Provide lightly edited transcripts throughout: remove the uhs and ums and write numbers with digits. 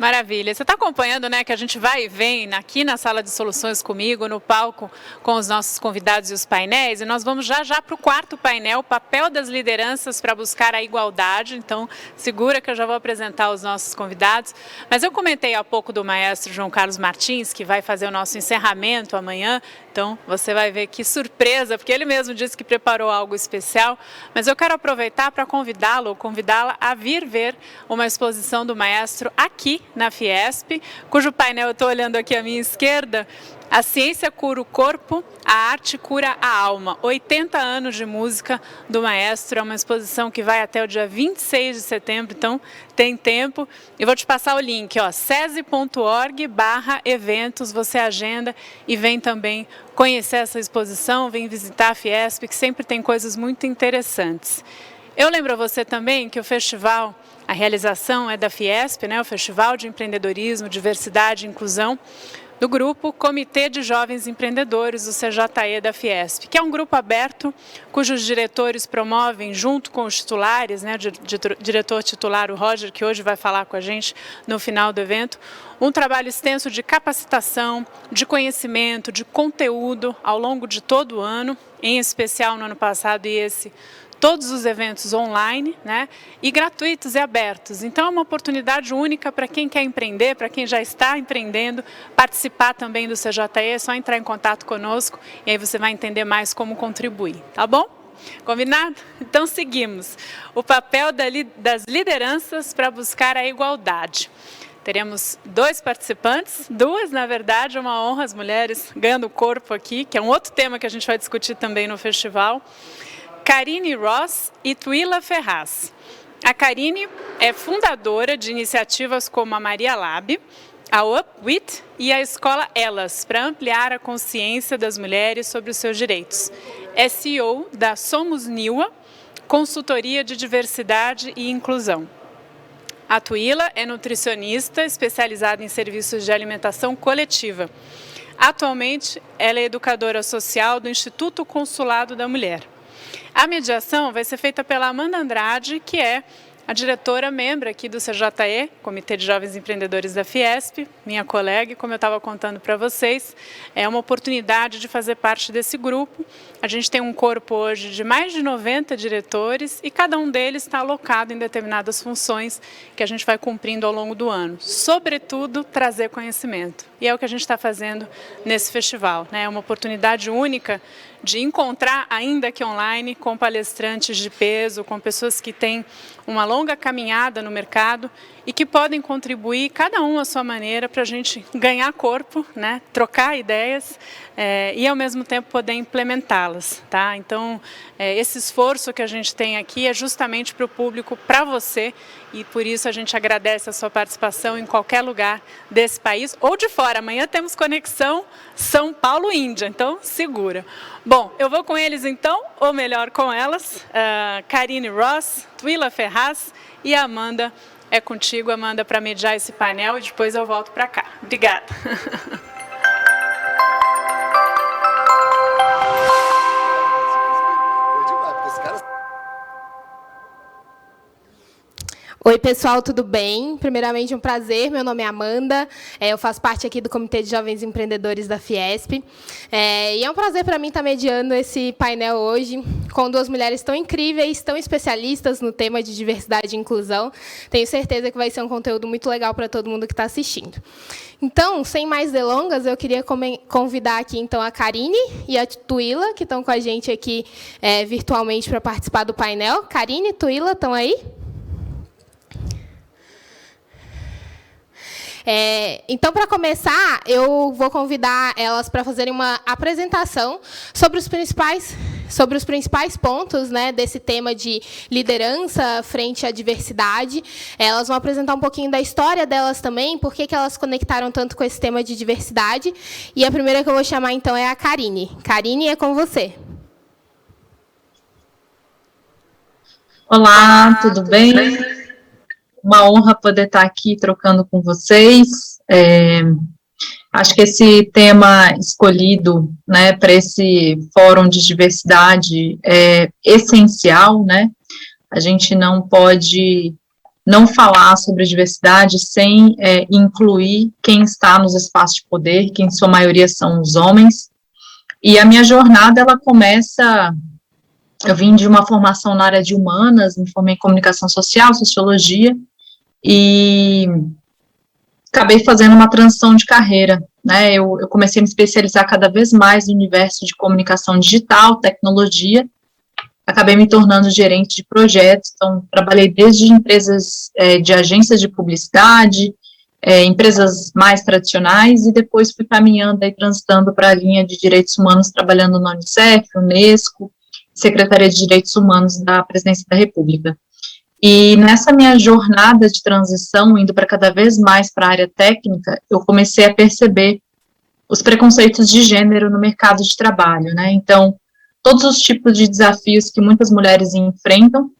Maravilha. Você está acompanhando, né, que a gente vai e vem aqui na sala de soluções comigo, no palco, com os nossos convidados e os painéis, e nós vamos já para o quarto painel, o papel das lideranças para buscar a igualdade. Então, segura que eu já vou apresentar os nossos convidados. Mas eu comentei há pouco do maestro João Carlos Martins, que vai fazer o nosso encerramento amanhã. Então, você vai ver que surpresa, porque ele mesmo disse que preparou algo especial. Mas eu quero aproveitar para convidá-la a vir ver uma exposição do maestro aqui na Fiesp, cujo painel eu estou olhando aqui à minha esquerda. A ciência cura o corpo, a arte cura a alma. 80 anos de música do maestro, é uma exposição que vai até o dia 26 de setembro, então tem tempo. Eu vou te passar o link, sesi.org/eventos, você agenda e vem também conhecer essa exposição, vem visitar a Fiesp, que sempre tem coisas muito interessantes. Eu lembro a você também que o festival, a realização é da Fiesp, né, o Festival de Empreendedorismo, Diversidade e Inclusão, do grupo Comitê de Jovens Empreendedores, do CJE da Fiesp, que é um grupo aberto, cujos diretores promovem, junto com os titulares, né, o diretor titular, o Roger, que hoje vai falar com a gente no final do evento, um trabalho extenso de capacitação, de conhecimento, de conteúdo ao longo de todo o ano, em especial no ano passado e todos os eventos online, né, e gratuitos e abertos. Então é uma oportunidade única para quem quer empreender, para quem já está empreendendo, participar também do CJE, é só entrar em contato conosco e aí você vai entender mais como contribuir, tá bom? Combinado? Então seguimos. O papel das lideranças para buscar a igualdade. Teremos duas participantes, na verdade, uma honra, as mulheres ganhando corpo aqui, que é um outro tema que a gente vai discutir também no festival. Karine Ross e Tuila Ferraz. A Karine é fundadora de iniciativas como a Maria Lab, a UpWit e a Escola Elas, para ampliar a consciência das mulheres sobre os seus direitos. É CEO da Somos Niwa, consultoria de diversidade e inclusão. A Tuila é nutricionista especializada em serviços de alimentação coletiva. Atualmente, ela é educadora social do Instituto Consulado da Mulher. A mediação vai ser feita pela Amanda Andrade, que é a diretora membro aqui do CJE, Comitê de Jovens Empreendedores da Fiesp, minha colega, e como eu estava contando para vocês, é uma oportunidade de fazer parte desse grupo. A gente tem um corpo hoje de mais de 90 diretores e cada um deles está alocado em determinadas funções que a gente vai cumprindo ao longo do ano. Sobretudo, trazer conhecimento. E é o que a gente está fazendo nesse festival, né? É uma oportunidade única de encontrar, ainda que online, com palestrantes de peso, com pessoas que têm uma longa caminhada no mercado e que podem contribuir, cada um à sua maneira, para a gente ganhar corpo, né, trocar ideias e, ao mesmo tempo, poder implementá-las. Tá? Então, esse esforço que a gente tem aqui é justamente para o público, para você, e por isso a gente agradece a sua participação em qualquer lugar desse país ou de fora. Amanhã temos conexão São Paulo-Índia, então segura. Bom, eu vou com eles então, ou melhor, com elas, Karine Ross, Tuila Ferraz e a Amanda. É contigo, Amanda, para mediar esse painel e depois eu volto para cá. Obrigada. Oi, pessoal, tudo bem? Primeiramente, um prazer. Meu nome é Amanda, eu faço parte aqui do Comitê de Jovens Empreendedores da Fiesp. E é um prazer para mim estar mediando esse painel hoje com duas mulheres tão incríveis, tão especialistas no tema de diversidade e inclusão. Tenho certeza que vai ser um conteúdo muito legal para todo mundo que está assistindo. Então, sem mais delongas, eu queria convidar aqui então a Karine e a Tuila, que estão com a gente aqui virtualmente para participar do painel. Karine e Tuila, estão aí? Então, para começar, eu vou convidar elas para fazerem uma apresentação sobre os principais pontos, né, desse tema de liderança frente à diversidade. Elas vão apresentar um pouquinho da história delas também, por que elas conectaram tanto com esse tema de diversidade. E a primeira que eu vou chamar, então, é a Karine. Karine, é com você. Olá, tudo bem? Uma honra poder estar aqui trocando com vocês. Acho que esse tema escolhido, né, para esse fórum de diversidade é essencial, né? A gente não pode não falar sobre diversidade sem incluir quem está nos espaços de poder, que em sua maioria são os homens. E a minha jornada, ela começa... Eu vim de uma formação na área de humanas, me formei em comunicação social, sociologia, e acabei fazendo uma transição de carreira, né? Eu comecei a me especializar cada vez mais no universo de comunicação digital, tecnologia, acabei me tornando gerente de projetos, então trabalhei desde empresas de agências de publicidade, empresas mais tradicionais, e depois fui caminhando e transitando para a linha de direitos humanos, trabalhando na Unicef, Unesco, Secretaria de Direitos Humanos da Presidência da República. E nessa minha jornada de transição, indo para cada vez mais para a área técnica, eu comecei a perceber os preconceitos de gênero no mercado de trabalho, né? Então, todos os tipos de desafios que muitas mulheres enfrentam,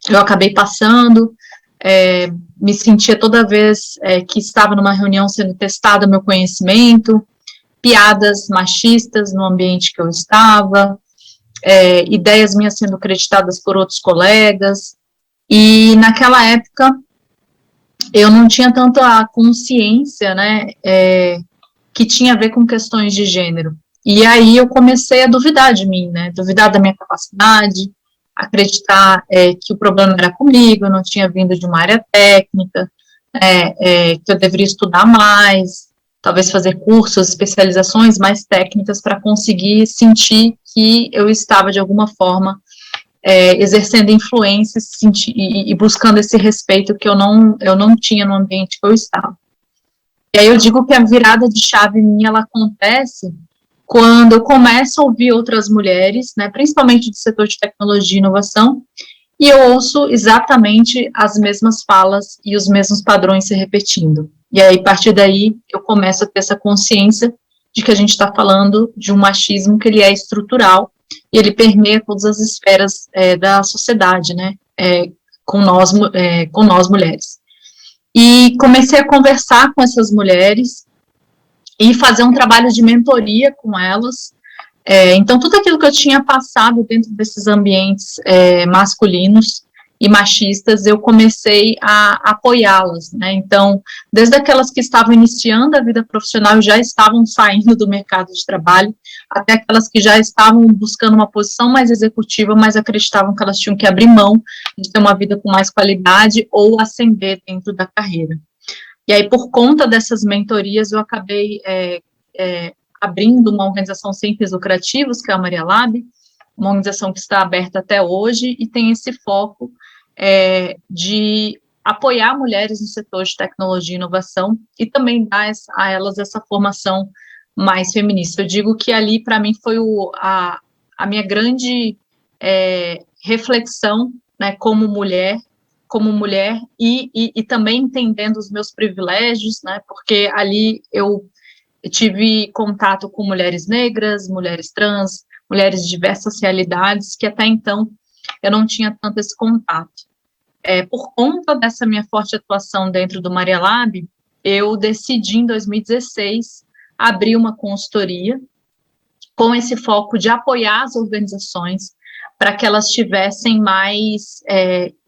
eu acabei passando, me sentia toda vez que estava numa reunião sendo testado meu conhecimento, piadas machistas no ambiente que eu estava, ideias minhas sendo acreditadas por outros colegas, e naquela época eu não tinha tanto a consciência, né, que tinha a ver com questões de gênero. E aí eu comecei a duvidar de mim, né, duvidar da minha capacidade, acreditar que o problema era comigo, eu não tinha vindo de uma área técnica, que eu deveria estudar mais, talvez fazer cursos, especializações mais técnicas para conseguir sentir que eu estava, de alguma forma, exercendo influência e buscando esse respeito que eu não tinha no ambiente que eu estava. E aí eu digo que a virada de chave minha, ela acontece quando eu começo a ouvir outras mulheres, né, principalmente do setor de tecnologia e inovação, e eu ouço exatamente as mesmas falas e os mesmos padrões se repetindo. E aí, a partir daí, eu começo a ter essa consciência de que a gente está falando de um machismo que ele é estrutural e ele permeia todas as esferas da sociedade, né, com nós mulheres. E comecei a conversar com essas mulheres e fazer um trabalho de mentoria com elas. Então, tudo aquilo que eu tinha passado dentro desses ambientes masculinos e machistas, eu comecei a apoiá-las, né? Então, desde aquelas que estavam iniciando a vida profissional e já estavam saindo do mercado de trabalho, até aquelas que já estavam buscando uma posição mais executiva, mas acreditavam que elas tinham que abrir mão de ter uma vida com mais qualidade ou ascender dentro da carreira. E aí, por conta dessas mentorias, eu acabei abrindo uma organização sem fins lucrativos, que é a Maria Lab, uma organização que está aberta até hoje e tem esse foco de apoiar mulheres no setor de tecnologia e inovação e também dar a elas essa formação mais feminista. Eu digo que ali, para mim, foi a minha grande reflexão, né, como mulher e também entendendo os meus privilégios, né, porque ali eu tive contato com mulheres negras, mulheres trans, mulheres de diversas realidades, que até então eu não tinha tanto esse contato. Por conta dessa minha forte atuação dentro do Maria Lab, eu decidi, em 2016, abrir uma consultoria com esse foco de apoiar as organizações para que elas tivessem mais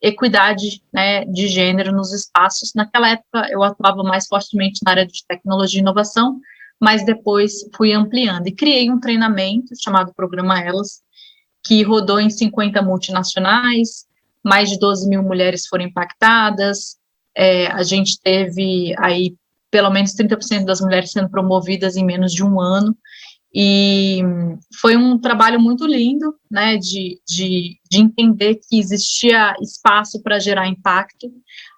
equidade, né, de gênero nos espaços. Naquela época, eu atuava mais fortemente na área de tecnologia e inovação, mas depois fui ampliando. E criei um treinamento chamado Programa Elas, que rodou em 50 multinacionais, mais de 12 mil mulheres foram impactadas, a gente teve aí pelo menos 30% das mulheres sendo promovidas em menos de um ano, e foi um trabalho muito lindo, né, de entender que existia espaço para gerar impacto,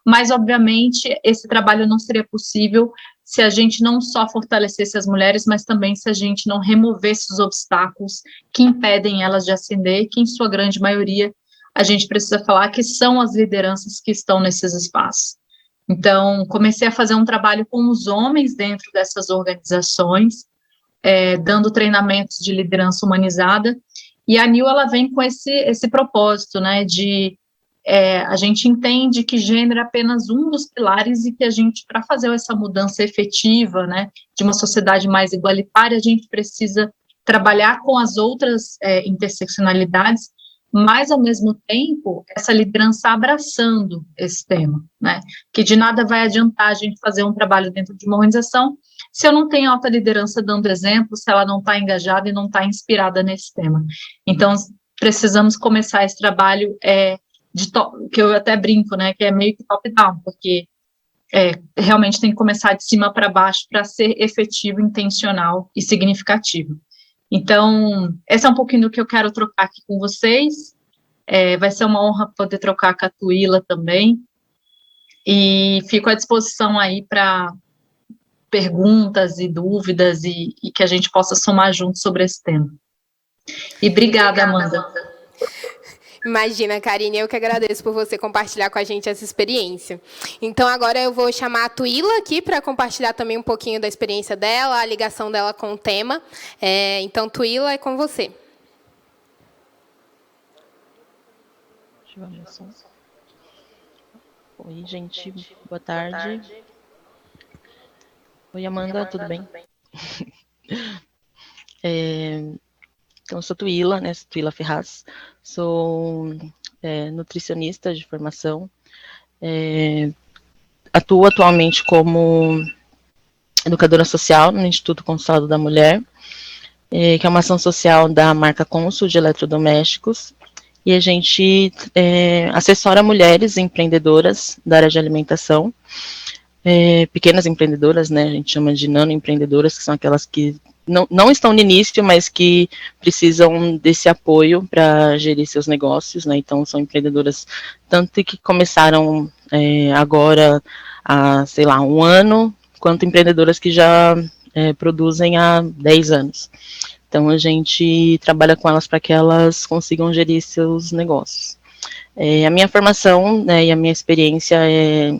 mas, obviamente, esse trabalho não seria possível se a gente não só fortalecesse as mulheres, mas também se a gente não removesse os obstáculos que impedem elas de ascender, que, em sua grande maioria, a gente precisa falar que são as lideranças que estão nesses espaços. Então, comecei a fazer um trabalho com os homens dentro dessas organizações, dando treinamentos de liderança humanizada, e a NIL, ela vem com esse propósito, né, a gente entende que gênero é apenas um dos pilares e que a gente, para fazer essa mudança efetiva, né, de uma sociedade mais igualitária, a gente precisa trabalhar com as outras interseccionalidades, mas, ao mesmo tempo, essa liderança abraçando esse tema, né? Que de nada vai adiantar a gente fazer um trabalho dentro de uma organização se eu não tenho alta liderança dando exemplo, se ela não está engajada e não está inspirada nesse tema. Então, precisamos começar esse trabalho que eu até brinco, né? Que é meio que top-down, porque realmente tem que começar de cima para baixo para ser efetivo, intencional e significativo. Então, esse é um pouquinho do que eu quero trocar aqui com vocês. Vai ser uma honra poder trocar com a Tuila também. E fico à disposição aí para perguntas e dúvidas e que a gente possa somar juntos sobre esse tema. E obrigada, Amanda. Imagina, Karine, eu que agradeço por você compartilhar com a gente essa experiência. Então, agora eu vou chamar a Tuila aqui para compartilhar também um pouquinho da experiência dela, a ligação dela com o tema. Então, Tuila, é com você. Oi, gente, boa tarde. Oi, Amanda, tudo bem? Então, eu sou Tuila, né? Tuila Ferraz, sou nutricionista de formação, atuo atualmente como educadora social no Instituto Consulado da Mulher, que é uma ação social da marca Consul de eletrodomésticos, e a gente assessora mulheres empreendedoras da área de alimentação, pequenas empreendedoras, né? A gente chama de nanoempreendedoras, que são aquelas que não estão no início, mas que precisam desse apoio para gerir seus negócios, né? Então, são empreendedoras tanto que começaram agora há, sei lá, 1 ano, quanto empreendedoras que já produzem há 10 anos. Então, a gente trabalha com elas para que elas consigam gerir seus negócios. A minha formação, né, e a minha experiência é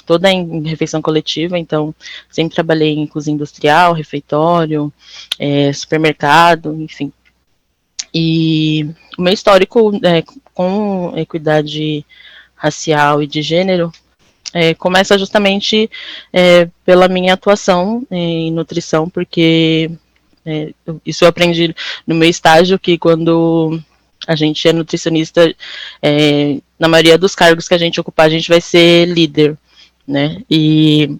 toda em refeição coletiva, então sempre trabalhei em cozinha industrial, refeitório, supermercado, enfim. E o meu histórico com equidade racial e de gênero começa justamente pela minha atuação em nutrição, porque isso eu aprendi no meu estágio, que quando a gente é nutricionista, na maioria dos cargos que a gente ocupar, a gente vai ser líder, né? E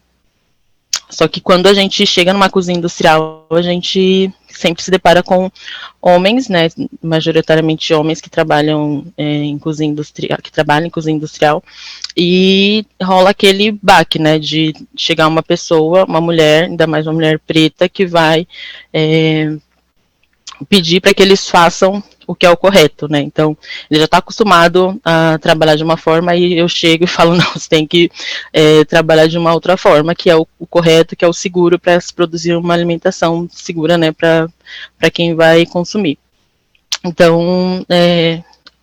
só que quando a gente chega numa cozinha industrial, a gente sempre se depara com homens, né? Majoritariamente homens que trabalham em cozinha industrial, e rola aquele baque, né? De chegar uma pessoa, uma mulher, ainda mais uma mulher preta, que vai pedir para que eles façam o que é o correto, né? Então, ele já está acostumado a trabalhar de uma forma e eu chego e falo, não, você tem que trabalhar de uma outra forma, que é o correto, que é o seguro, para se produzir uma alimentação segura, né, para quem vai consumir. Então,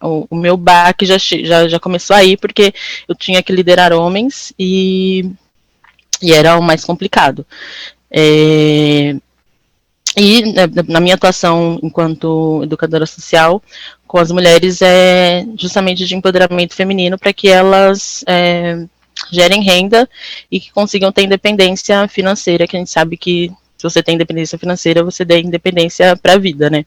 o meu baque já começou aí, porque eu tinha que liderar homens e era o mais complicado. E na minha atuação enquanto educadora social com as mulheres justamente de empoderamento feminino, para que elas gerem renda e que consigam ter independência financeira, que a gente sabe que se você tem independência financeira, você tem independência para a vida, né?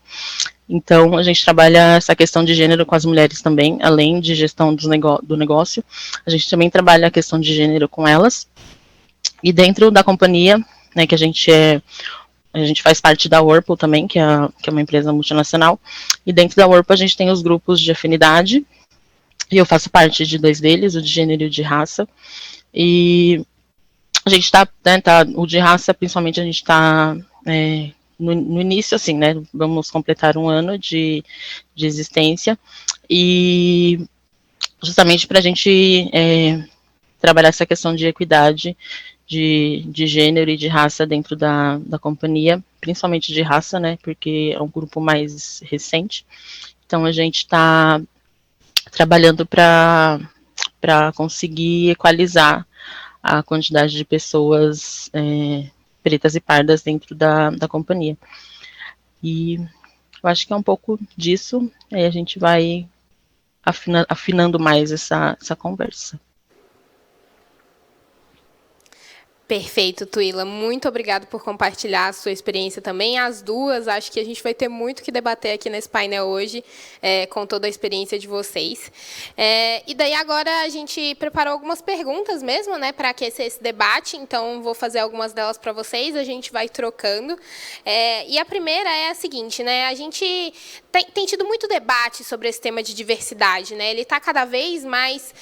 Então, a gente trabalha essa questão de gênero com as mulheres também, além de gestão do negócio, a gente também trabalha a questão de gênero com elas. E dentro da companhia, né, que a gente faz parte da Whirlpool também, que é uma empresa multinacional, e dentro da Whirlpool a gente tem os grupos de afinidade, e eu faço parte de 2 deles, o de gênero e o de raça, e a gente o de raça, principalmente, a gente está no início, assim, né, vamos completar 1 ano de existência, e justamente para a gente trabalhar essa questão de equidade, de gênero e de raça dentro da companhia, principalmente de raça, né, porque é um grupo mais recente. Então, a gente está trabalhando para conseguir equalizar a quantidade de pessoas pretas e pardas dentro da companhia. E eu acho que é um pouco disso, aí a gente vai afinando mais essa conversa. Perfeito, Tuila. Muito obrigada por compartilhar a sua experiência também. As duas, acho que a gente vai ter muito que debater aqui nesse painel hoje, com toda a experiência de vocês. E daí agora a gente preparou algumas perguntas mesmo, né, para aquecer esse debate, então vou fazer algumas delas para vocês, a gente vai trocando. E a primeira é a seguinte, né, a gente tem tido muito debate sobre esse tema de diversidade, né, ele está cada vez mais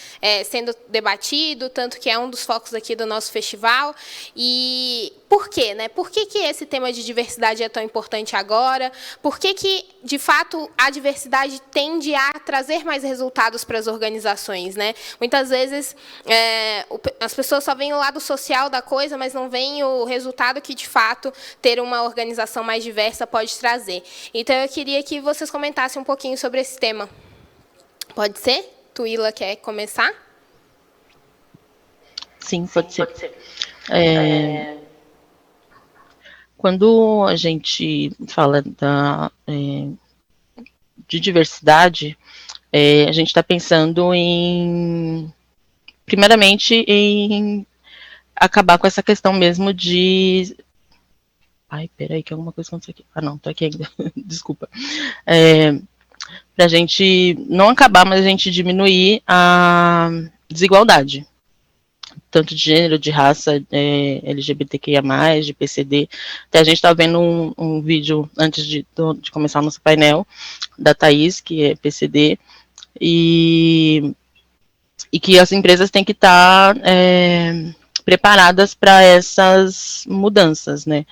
sendo debatido, tanto que é um dos focos aqui do nosso festival. E por quê, né? Por que esse tema de diversidade é tão importante agora? Por que, de fato, a diversidade tende a trazer mais resultados para as organizações, né? Muitas vezes, as pessoas só veem o lado social da coisa, mas não veem o resultado que, de fato, ter uma organização mais diversa pode trazer. Então, eu queria que vocês comentassem um pouquinho sobre esse tema. Pode ser? Tuila quer começar? Sim, pode ser. Quando a gente fala de diversidade, a gente está pensando primeiramente, em acabar com essa questão mesmo de... Ai, peraí, que alguma coisa aconteceu aqui. Ah, não, tô aqui ainda. Desculpa. Para a gente não acabar, mas a gente diminuir a desigualdade, tanto de gênero, de raça, LGBTQIA+, de PCD. Até a gente estava vendo um vídeo antes de começar o nosso painel, da Thaís, que é PCD, e que as empresas têm que estar preparadas para essas mudanças, né?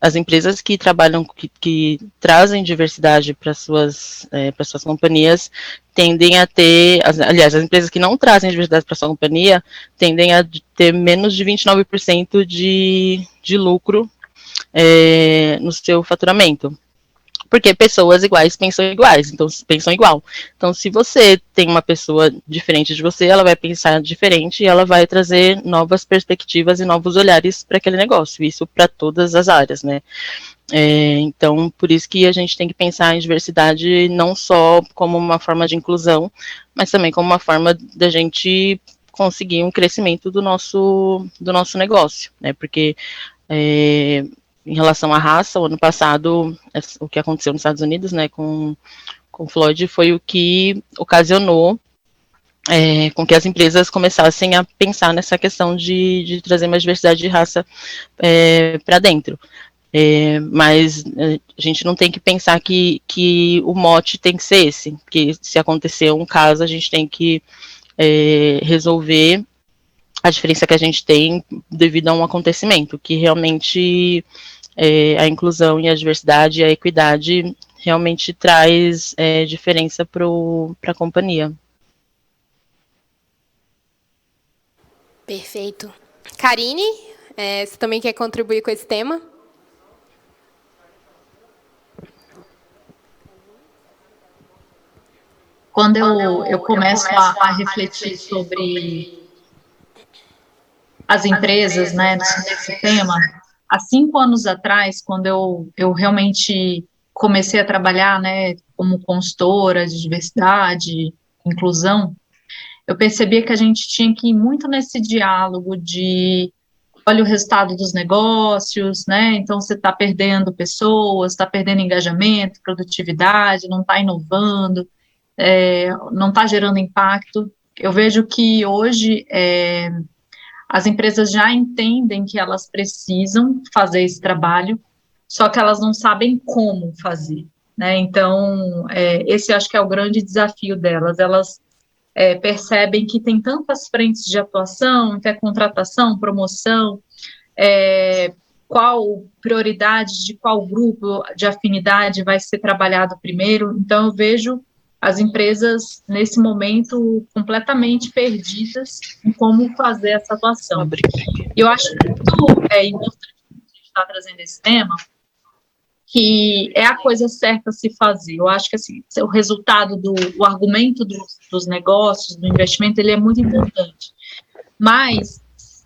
As empresas que trabalham, que trazem diversidade para suas companhias, tendem a ter, aliás, as empresas que não trazem diversidade para sua companhia, tendem a ter menos de 29% de lucro no seu faturamento. Porque pessoas iguais pensam iguais, então pensam igual. Então, se você tem uma pessoa diferente de você, ela vai pensar diferente e ela vai trazer novas perspectivas e novos olhares para aquele negócio. Isso para todas as áreas, né? Então, por isso que a gente tem que pensar em diversidade não só como uma forma de inclusão, mas também como uma forma da gente conseguir um crescimento do nosso negócio, né? Porque em relação à raça, o ano passado, o que aconteceu nos Estados Unidos, né, com Floyd, foi o que ocasionou com que as empresas começassem a pensar nessa questão de trazer mais diversidade de raça para dentro. Mas a gente não tem que pensar que o mote tem que ser esse, que se acontecer um caso, a gente tem que resolver a diferença que a gente tem devido a um acontecimento, que realmente a inclusão e a diversidade e a equidade realmente traz diferença para a companhia. Perfeito. Karine, você também quer contribuir com esse tema? Quando eu começo a refletir sobre as empresas, né, nesse tema, há 5 anos atrás, quando eu realmente comecei a trabalhar, né, como consultora de diversidade, inclusão, eu percebia que a gente tinha que ir muito nesse diálogo de, olha o resultado dos negócios, né, então você está perdendo pessoas, está perdendo engajamento, produtividade, não está inovando, não está gerando impacto. Eu vejo que hoje as empresas já entendem que elas precisam fazer esse trabalho, só que elas não sabem como fazer, né? Então, esse acho que é o grande desafio delas. Elas percebem que tem tantas frentes de atuação, que é contratação, promoção, qual prioridade de qual grupo de afinidade vai ser trabalhado primeiro. Então, eu vejo as empresas, nesse momento, completamente perdidas em como fazer essa atuação. E eu acho muito importante a gente estar trazendo esse tema, que é a coisa certa a se fazer. Eu acho que assim, o resultado o argumento dos negócios, do investimento, ele é muito importante. Mas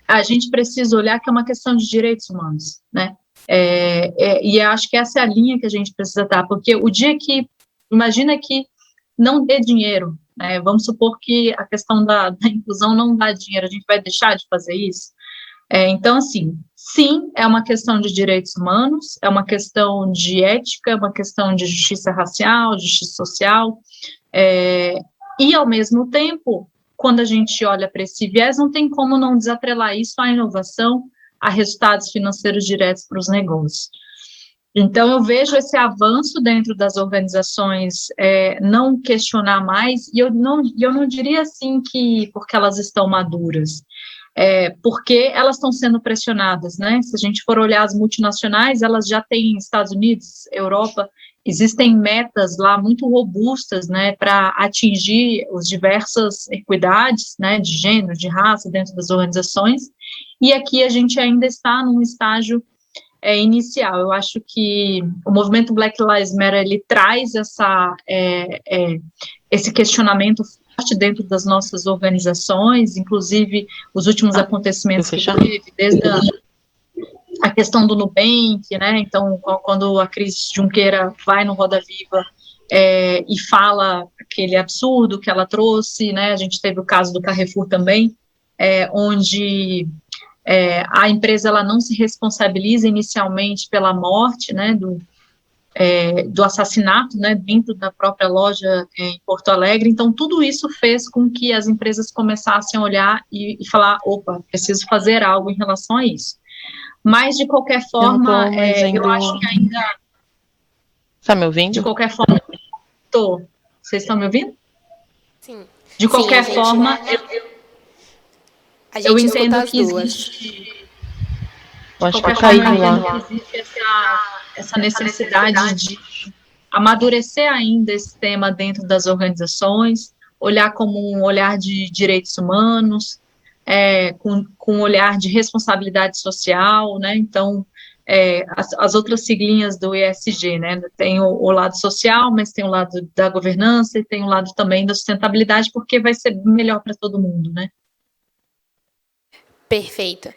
a gente precisa olhar que é uma questão de direitos humanos, né? E eu acho que essa é a linha que a gente precisa dar, porque o dia que, imagina que não dê dinheiro né? Vamos supor que a questão da inclusão não dá dinheiro, a gente vai deixar de fazer isso? Então, assim, sim, é uma questão de direitos humanos, é uma questão de ética, é uma questão de justiça racial, justiça social, e, ao mesmo tempo, quando a gente olha para esse viés, não tem como não desatrelar isso à inovação, a resultados financeiros diretos para os negócios. Então, eu vejo esse avanço dentro das organizações, não questionar mais, e eu não diria assim que porque elas estão maduras, porque elas estão sendo pressionadas, né? Se a gente for olhar as multinacionais, elas já têm Estados Unidos, Europa, existem metas lá muito robustas, né, para atingir as diversas equidades, né, de gênero, de raça dentro das organizações, e aqui a gente ainda está num estágio inicial. Eu acho que o movimento Black Lives Matter, ele traz esse questionamento forte dentro das nossas organizações, inclusive os últimos acontecimentos que teve, desde a questão do Nubank, né, então, quando a Cris Junqueira vai no Roda Viva e fala aquele absurdo que ela trouxe, né, a gente teve o caso do Carrefour também, onde a empresa ela não se responsabiliza inicialmente pela morte, né, do assassinato, né, dentro da própria loja em Porto Alegre. Então, tudo isso fez com que as empresas começassem a olhar e falar, opa, preciso fazer algo em relação a isso. Mas, de qualquer forma, eu acho que ainda... Está me ouvindo? De qualquer forma, estou. Vocês estão me ouvindo? Sim. De qualquer forma, eu entendo que existe... Eu acho que caiu lá. Existe essa necessidade de amadurecer ainda esse tema dentro das organizações, olhar como um olhar de direitos humanos, com um olhar de responsabilidade social, né? Então, as outras siglinhas do ESG, né? Tem o lado social, mas tem o lado da governança e tem o lado também da sustentabilidade, porque vai ser melhor para todo mundo, né? Perfeito.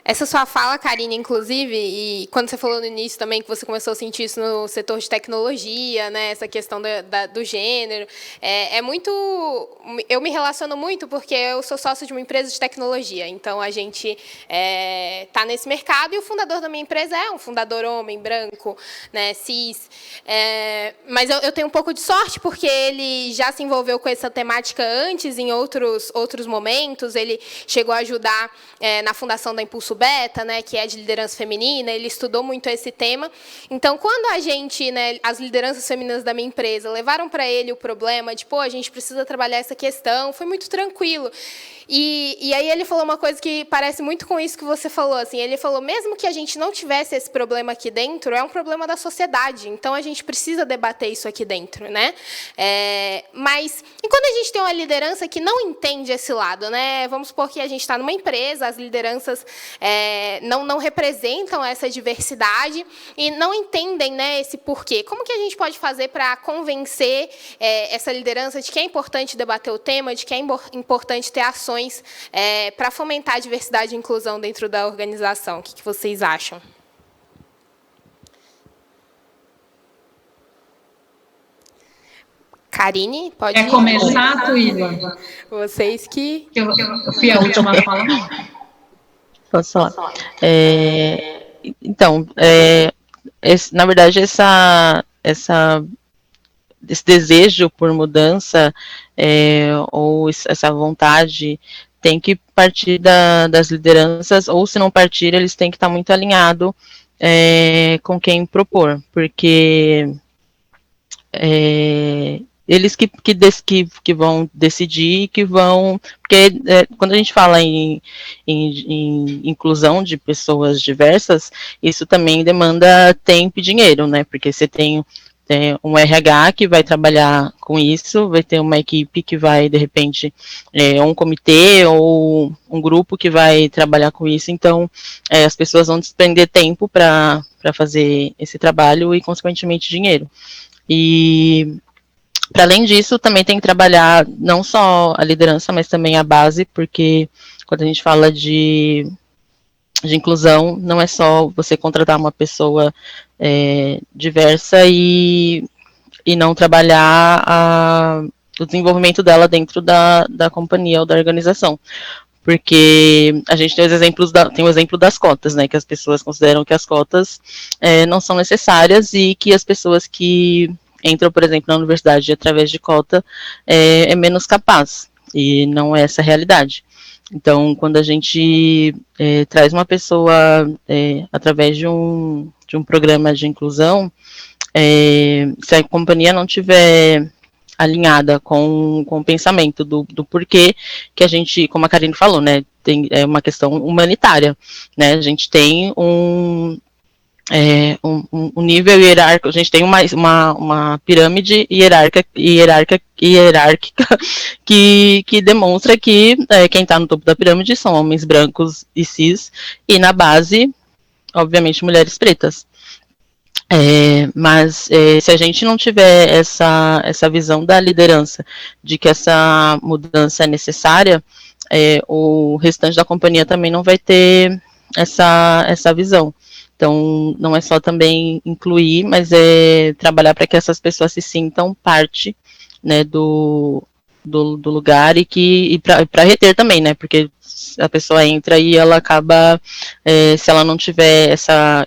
Essa sua fala, Karine, inclusive, e quando você falou no início também que você começou a sentir isso no setor de tecnologia, né, essa questão do gênero, muito... Eu me relaciono muito porque eu sou sócio de uma empresa de tecnologia, então a gente está nesse mercado e o fundador da minha empresa é um fundador homem, branco, né, cis, mas eu tenho um pouco de sorte porque ele já se envolveu com essa temática antes, em outros momentos, ele chegou a ajudar na fundação da Impulso Beta, né, que é de liderança feminina, ele estudou muito esse tema. Então, quando a gente, né, as lideranças femininas da minha empresa, levaram para ele o problema de, a gente precisa trabalhar essa questão, foi muito tranquilo. E aí ele falou uma coisa que parece muito com isso que você falou, assim, ele falou, mesmo que a gente não tivesse esse problema aqui dentro, é um problema da sociedade, então a gente precisa debater isso aqui dentro, né? Mas, e quando a gente tem uma liderança que não entende esse lado, né? Vamos supor que a gente está numa empresa, as lideranças não representam essa diversidade e não entendem, né, esse porquê. Como que a gente pode fazer para convencer essa liderança de que é importante debater o tema, de que é importante ter ações para fomentar a diversidade e inclusão dentro da organização? O que vocês acham? Karine, pode ir? Quer começar, Tuíla? Vocês que... Eu fui a última a falar. Posso falar? Então, na verdade, esse desejo por mudança ou essa vontade tem que partir das lideranças, ou se não partir, eles têm que estar muito alinhados com quem propor, porque eles que vão decidir, que vão... Porque quando a gente fala em inclusão de pessoas diversas, isso também demanda tempo e dinheiro, né? Porque você tem um RH que vai trabalhar com isso, vai ter uma equipe que vai, de repente, um comitê ou um grupo que vai trabalhar com isso, então as pessoas vão despender tempo para fazer esse trabalho e, consequentemente, dinheiro. E, para além disso, também tem que trabalhar não só a liderança, mas também a base, porque quando a gente fala de inclusão, não é só você contratar uma pessoa diversa e não trabalhar do desenvolvimento dela dentro da companhia ou da organização. Porque a gente tem tem o exemplo das cotas, né, que as pessoas consideram que as cotas não são necessárias e que as pessoas que entram, por exemplo, na universidade através de cota é menos capaz, e não é essa a realidade. Então, quando a gente traz uma pessoa através de um programa de inclusão, se a companhia não tiver alinhada com o pensamento do porquê que a gente, como a Karine falou, né, é uma questão humanitária, né, a gente tem um nível hierárquico, a gente tem uma pirâmide hierárquica que demonstra que quem está no topo da pirâmide são homens brancos e cis, e na base, obviamente, mulheres pretas. Mas se a gente não tiver essa visão da liderança, de que essa mudança é necessária, o restante da companhia também não vai ter essa visão. Então, não é só também incluir, mas é trabalhar para que essas pessoas se sintam parte, né, do lugar, e para reter também, né, porque a pessoa entra e ela acaba, se ela não tiver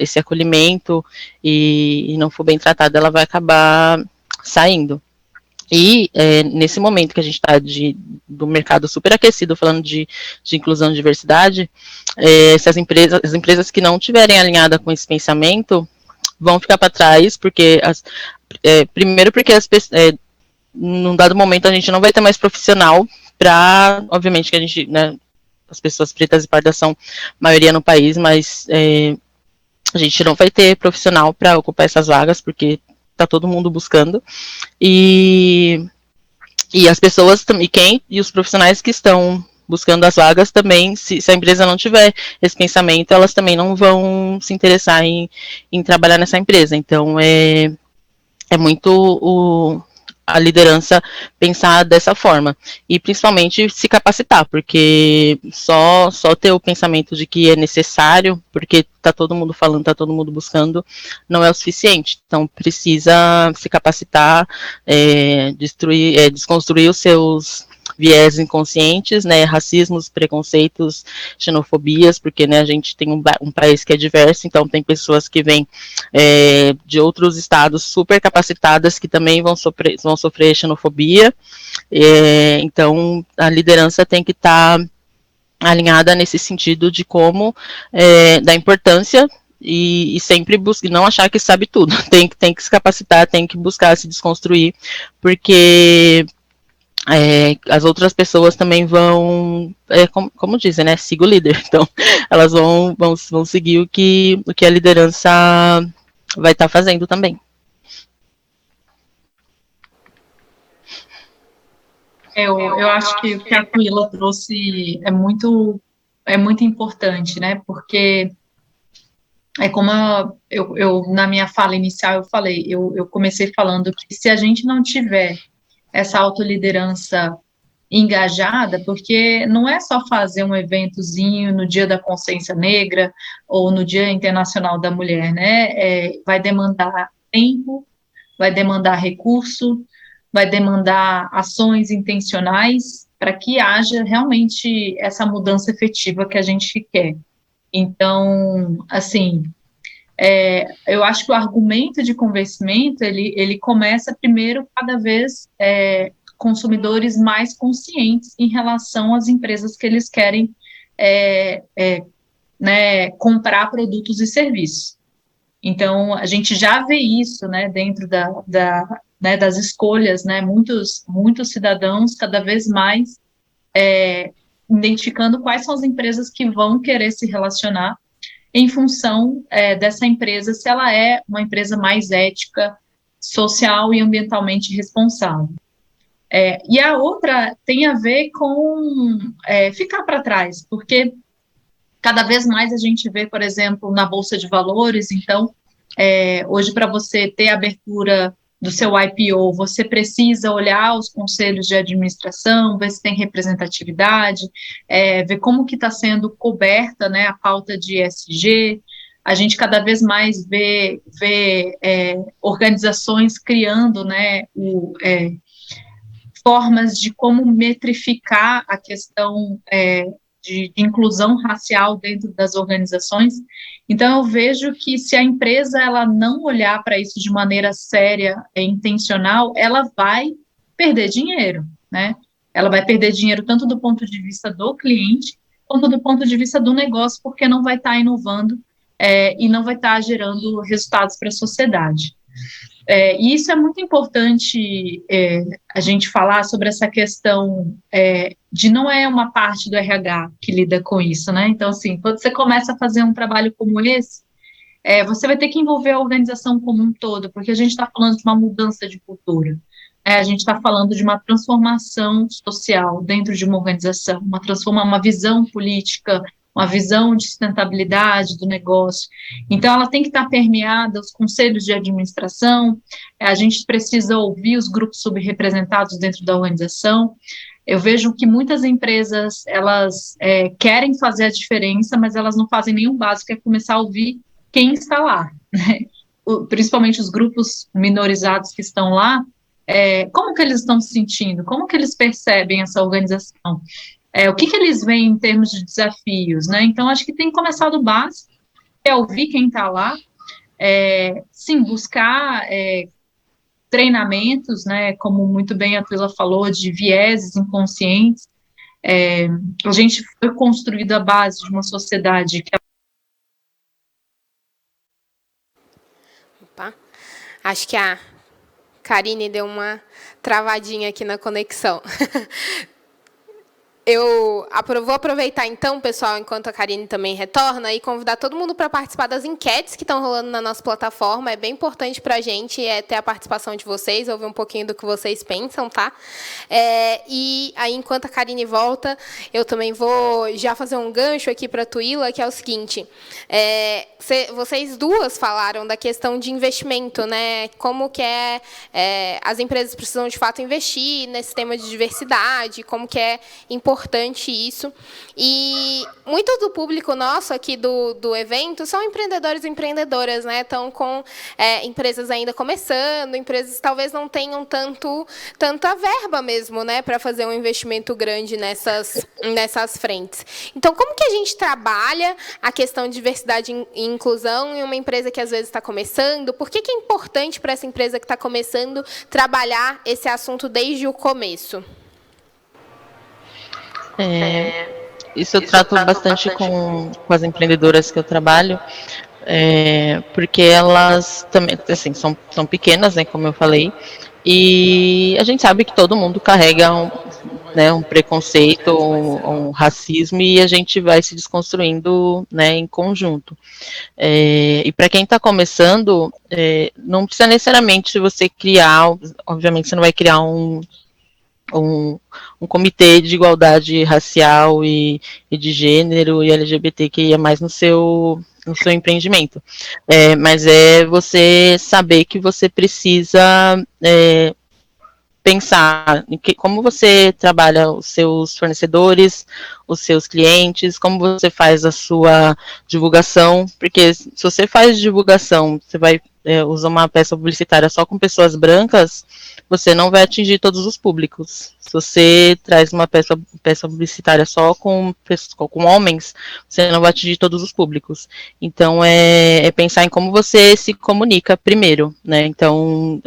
esse acolhimento e não for bem tratada, ela vai acabar saindo. E nesse momento que a gente está do mercado super aquecido, falando de inclusão e diversidade, se as empresas que não tiverem alinhada com esse pensamento vão ficar para trás, porque primeiro porque num dado momento a gente não vai ter mais profissional para, obviamente que a gente, né, as pessoas pretas e pardas são maioria no país, mas a gente não vai ter profissional para ocupar essas vagas, porque está todo mundo buscando, e as pessoas também, e os profissionais que estão buscando as vagas também, se a empresa não tiver esse pensamento, elas também não vão se interessar em trabalhar nessa empresa. Então, é muito a liderança pensar dessa forma, e principalmente se capacitar, porque só ter o pensamento de que é necessário, porque está todo mundo falando, está todo mundo buscando, não é o suficiente. Então precisa se capacitar, desconstruir os seus viés inconscientes, né, racismos, preconceitos, xenofobias, porque, né, a gente tem um país que é diverso, então tem pessoas que vêm de outros estados super capacitadas que também vão sofrer xenofobia, então a liderança tem que estar alinhada nesse sentido de como, da importância, e sempre não achar que sabe tudo, tem que se capacitar, tem que buscar se desconstruir, porque as outras pessoas também vão, como dizem, né, siga o líder, então elas vão seguir o que a liderança vai estar fazendo também. Eu acho que o que a Camila trouxe é muito importante, né, porque como eu na minha fala inicial eu falei, eu comecei falando que se a gente não tiver essa autoliderança engajada, porque não é só fazer um eventozinho no Dia da Consciência Negra ou no Dia Internacional da Mulher, né? Vai demandar tempo, vai demandar recurso, vai demandar ações intencionais para que haja realmente essa mudança efetiva que a gente quer. Então, assim, eu acho que o argumento de convencimento, ele começa primeiro cada vez consumidores mais conscientes em relação às empresas que eles querem né, comprar produtos e serviços. Então, a gente já vê isso, né, dentro né, das escolhas, né, muitos cidadãos cada vez mais identificando quais são as empresas que vão querer se relacionar em função dessa empresa, se ela é uma empresa mais ética, social e ambientalmente responsável. E a outra tem a ver com ficar para trás, porque cada vez mais a gente vê, por exemplo, na Bolsa de Valores, então, hoje para você ter abertura do seu IPO, você precisa olhar os conselhos de administração, ver se tem representatividade, ver como que está sendo coberta, né, a pauta de ESG. A gente cada vez mais vê organizações criando, né, formas de como metrificar a questão de inclusão racial dentro das organizações. Então, eu vejo que se a empresa ela não olhar para isso de maneira séria e intencional, ela vai perder dinheiro, né? Ela vai perder dinheiro tanto do ponto de vista do cliente, quanto do ponto de vista do negócio, porque não vai estar inovando e não vai estar gerando resultados para a sociedade. E isso é muito importante a gente falar sobre essa questão de não é uma parte do RH que lida com isso, né? Então, assim, quando você começa a fazer um trabalho como esse, você vai ter que envolver a organização como um todo, porque a gente está falando de uma mudança de cultura. A gente está falando de uma transformação social dentro de uma organização, uma visão política, uma visão de sustentabilidade do negócio. Então, ela tem que estar permeada, os conselhos de administração, a gente precisa ouvir os grupos subrepresentados dentro da organização. Eu vejo que muitas empresas, elas querem fazer a diferença, mas elas não fazem nenhum básico, que é começar a ouvir quem está lá, né? Principalmente os grupos minorizados que estão lá, como que eles estão se sentindo, como que eles percebem essa organização, o que eles veem em termos de desafios, né? Então, acho que tem que começar do básico, ouvir quem está lá, sim, buscar treinamentos, né, como muito bem a Twila falou, de vieses inconscientes. A gente foi construído à base de uma sociedade que... Opa, acho que a Karine deu uma travadinha aqui na conexão. Eu vou aproveitar, então, pessoal, enquanto a Karine também retorna, e convidar todo mundo para participar das enquetes que estão rolando na nossa plataforma. É bem importante para a gente ter a participação de vocês, ouvir um pouquinho do que vocês pensam, tá? E aí, enquanto a Karine volta, eu também vou já fazer um gancho aqui para a Twila, que é o seguinte. Vocês duas falaram da questão de investimento, né? Como que as empresas precisam, de fato, investir nesse tema de diversidade, como que é importante isso. E muito do público nosso aqui do evento são empreendedores e empreendedoras, né? Estão com empresas ainda começando, empresas que talvez não tenham tanta verba mesmo, né, para fazer um investimento grande nessas frentes. Então, como que a gente trabalha a questão de diversidade e inclusão em uma empresa que às vezes está começando? Por que é importante para essa empresa que está começando trabalhar esse assunto desde o começo? Isso eu trato bastante com as empreendedoras que eu trabalho, porque elas também, assim, são pequenas, né, como eu falei, e a gente sabe que todo mundo carrega um preconceito, um racismo, e a gente vai se desconstruindo, né, em conjunto. E para quem está começando, não precisa necessariamente você criar, obviamente você não vai criar um comitê de igualdade racial e de gênero e LGBTQIA+, no seu empreendimento. Mas você saber que você precisa pensar em como você trabalha os seus fornecedores, os seus clientes, como você faz a sua divulgação, porque se você faz divulgação, você vai usar uma peça publicitária só com pessoas brancas, você não vai atingir todos os públicos. Se você traz uma peça publicitária só com homens, você não vai atingir todos os públicos. Então, pensar em como você se comunica primeiro, né? Então,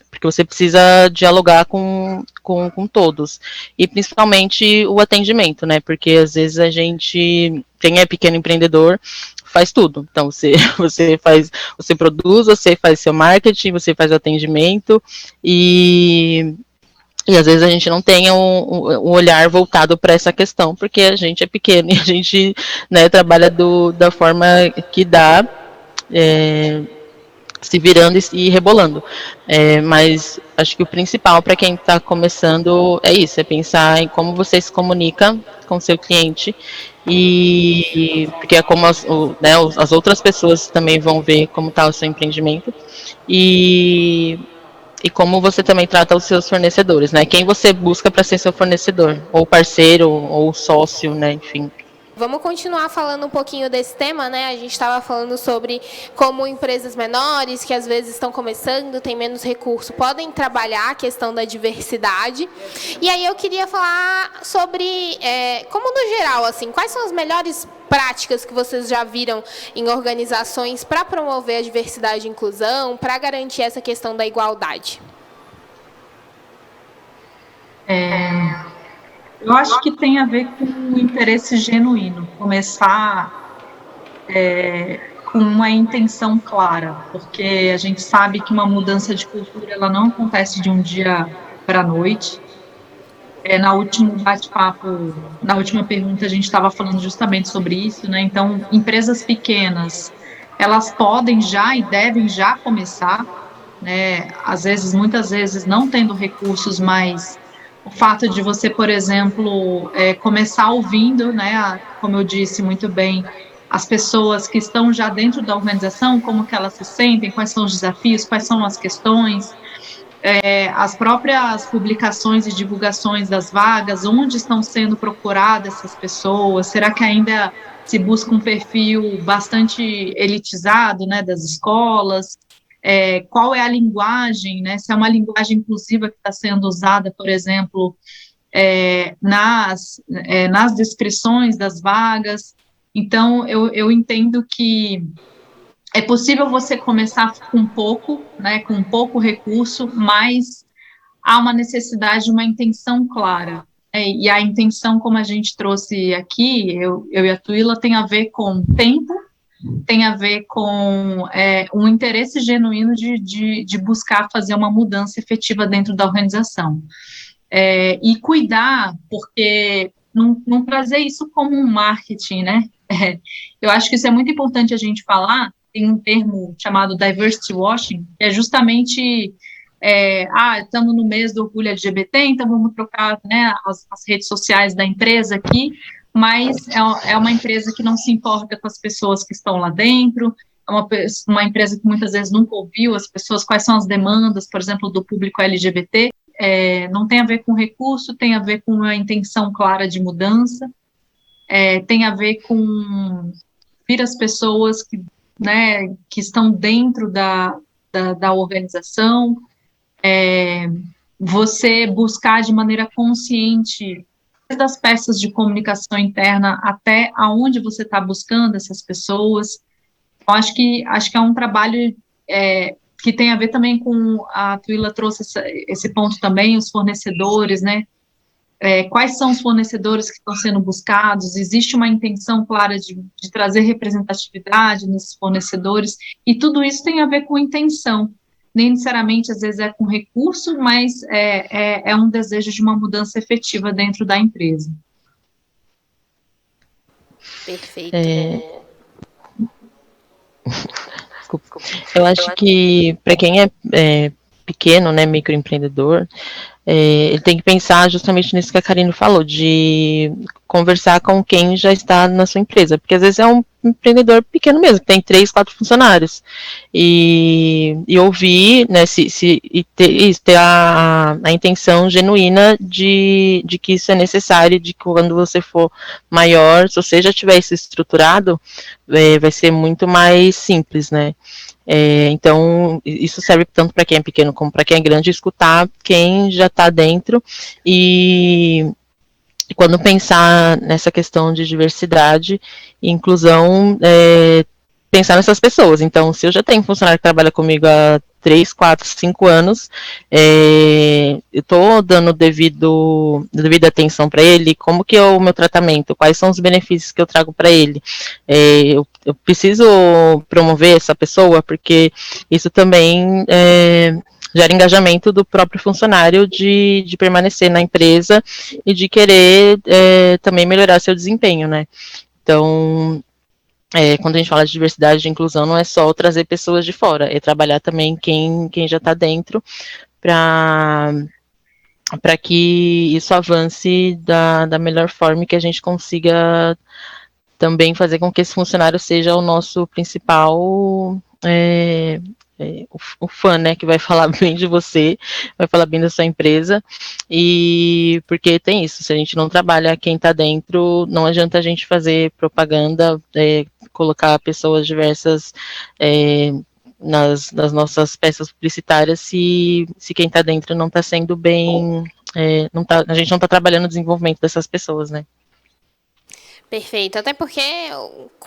porque você precisa dialogar com todos. E, principalmente, o atendimento, né? Porque, às vezes, a gente, quem é pequeno empreendedor, faz tudo. Então, você produz, você faz seu marketing, você faz o atendimento, e às vezes a gente não tem um olhar voltado para essa questão, porque a gente é pequeno e a gente, né, trabalha da forma que dá, se virando e rebolando. Mas acho que o principal para quem está começando é isso, é pensar em como você se comunica com o seu cliente, porque é como as outras pessoas também vão ver como está o seu empreendimento, e como você também trata os seus fornecedores, né? Quem você busca para ser seu fornecedor, ou parceiro, ou sócio, né? Enfim. Vamos continuar falando um pouquinho desse tema, né? A gente estava falando sobre como empresas menores, que às vezes estão começando, têm menos recurso, podem trabalhar a questão da diversidade. E aí eu queria falar sobre, como no geral, assim, quais são as melhores práticas que vocês já viram em organizações para promover a diversidade e inclusão, para garantir essa questão da igualdade? Eu acho que tem a ver com o interesse genuíno, começar com uma intenção clara, porque a gente sabe que uma mudança de cultura ela não acontece de um dia para a noite. Na último bate-papo, na última pergunta, a gente estava falando justamente sobre isso, né? Então, empresas pequenas, elas podem já e devem já começar, né? Às vezes, muitas vezes, não tendo recursos, mas o fato de você, por exemplo, começar ouvindo, né, como eu disse muito bem, as pessoas que estão já dentro da organização, como que elas se sentem, quais são os desafios, quais são as questões, as próprias publicações e divulgações das vagas, onde estão sendo procuradas essas pessoas, será que ainda se busca um perfil bastante elitizado, né, das escolas, qual é a linguagem, né, se é uma linguagem inclusiva que está sendo usada, por exemplo, nas descrições das vagas. Então, eu entendo que é possível você começar com pouco, né, com pouco recurso, mas há uma necessidade de uma intenção clara. E a intenção, como a gente trouxe aqui, eu e a Tuila, tem a ver com tempo, tem a ver com um interesse genuíno de buscar fazer uma mudança efetiva dentro da organização. E cuidar, porque não trazer isso como um marketing, né? Eu acho que isso é muito importante a gente falar. Tem um termo chamado diversity washing, que é justamente, estamos no mês do orgulho LGBT, então vamos trocar, né, as redes sociais da empresa aqui, mas é uma empresa que não se importa com as pessoas que estão lá dentro, é uma empresa que muitas vezes nunca ouviu as pessoas, quais são as demandas, por exemplo, do público LGBT, não tem a ver com recurso, tem a ver com uma intenção clara de mudança, tem a ver com vir as pessoas que estão dentro da organização, você buscar de maneira consciente, desde as peças de comunicação interna até aonde você está buscando essas pessoas. Eu acho que é um trabalho que tem a ver também com, a Tuila trouxe esse ponto também, os fornecedores, né? Quais são os fornecedores que estão sendo buscados, existe uma intenção clara de trazer representatividade nesses fornecedores, e tudo isso tem a ver com intenção, nem necessariamente às vezes é com recurso, mas é um desejo de uma mudança efetiva dentro da empresa. Perfeito. Desculpa. Eu acho que para quem é pequeno, né, microempreendedor, ele tem que pensar justamente nisso que a Karine falou, de conversar com quem já está na sua empresa, porque às vezes é um empreendedor pequeno mesmo, que tem 3, 4 funcionários, e ouvir, né, ter a intenção genuína de que isso é necessário, de que quando você for maior, se você já tiver isso estruturado, vai ser muito mais simples, né. Então, isso serve tanto para quem é pequeno como para quem é grande, escutar quem já está dentro e quando pensar nessa questão de diversidade e inclusão, pensar nessas pessoas. Então, se eu já tenho um funcionário que trabalha comigo há 3, 4, 5 anos, eu estou dando devida atenção para ele, como que é o meu tratamento, quais são os benefícios que eu trago para ele, eu preciso promover essa pessoa, porque isso também gera engajamento do próprio funcionário de permanecer na empresa e de querer também melhorar seu desempenho, né? Então, quando a gente fala de diversidade e inclusão, não é só trazer pessoas de fora, é trabalhar também quem já está dentro para que isso avance da melhor forma e que a gente consiga também fazer com que esse funcionário seja o nosso principal o fã, né, que vai falar bem de você, vai falar bem da sua empresa, e porque tem isso, se a gente não trabalha quem está dentro, não adianta a gente fazer propaganda, colocar pessoas diversas nas nossas peças publicitárias, se quem está dentro não está sendo bem, a gente não está trabalhando o desenvolvimento dessas pessoas, né. Perfeito, até porque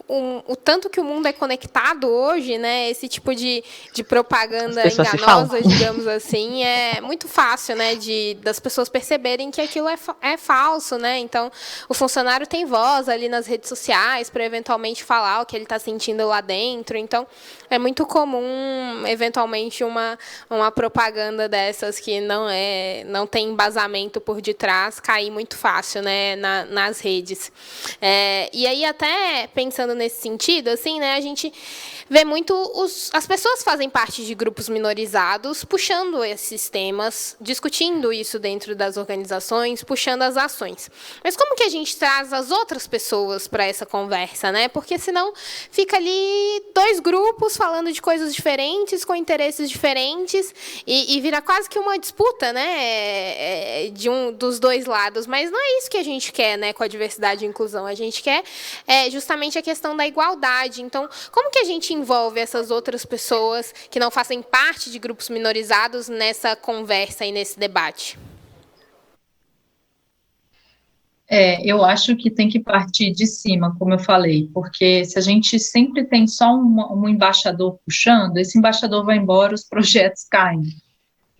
o tanto que o mundo é conectado hoje, né, esse tipo de propaganda enganosa, digamos assim, é muito fácil, né, das pessoas perceberem que aquilo é falso, né, então o funcionário tem voz ali nas redes sociais para eventualmente falar o que ele está sentindo lá dentro, então é muito comum, eventualmente, uma propaganda dessas que não tem embasamento por detrás, cair muito fácil, né, nas redes. E aí, até pensando nesse sentido, assim, né, a gente vê muito as pessoas fazem parte de grupos minorizados, puxando esses temas, discutindo isso dentro das organizações, puxando as ações. Mas como que a gente traz as outras pessoas para essa conversa, né? Porque senão fica ali 2 grupos falando de coisas diferentes, com interesses diferentes, e vira quase que uma disputa, né, dos 2 lados. Mas não é isso que a gente quer, né, com a diversidade e inclusão. A gente quer justamente a questão da igualdade. Então, como que a gente envolve essas outras pessoas que não fazem parte de grupos minorizados nessa conversa e nesse debate? Eu acho que tem que partir de cima, como eu falei, porque se a gente sempre tem só um embaixador puxando, esse embaixador vai embora, os projetos caem.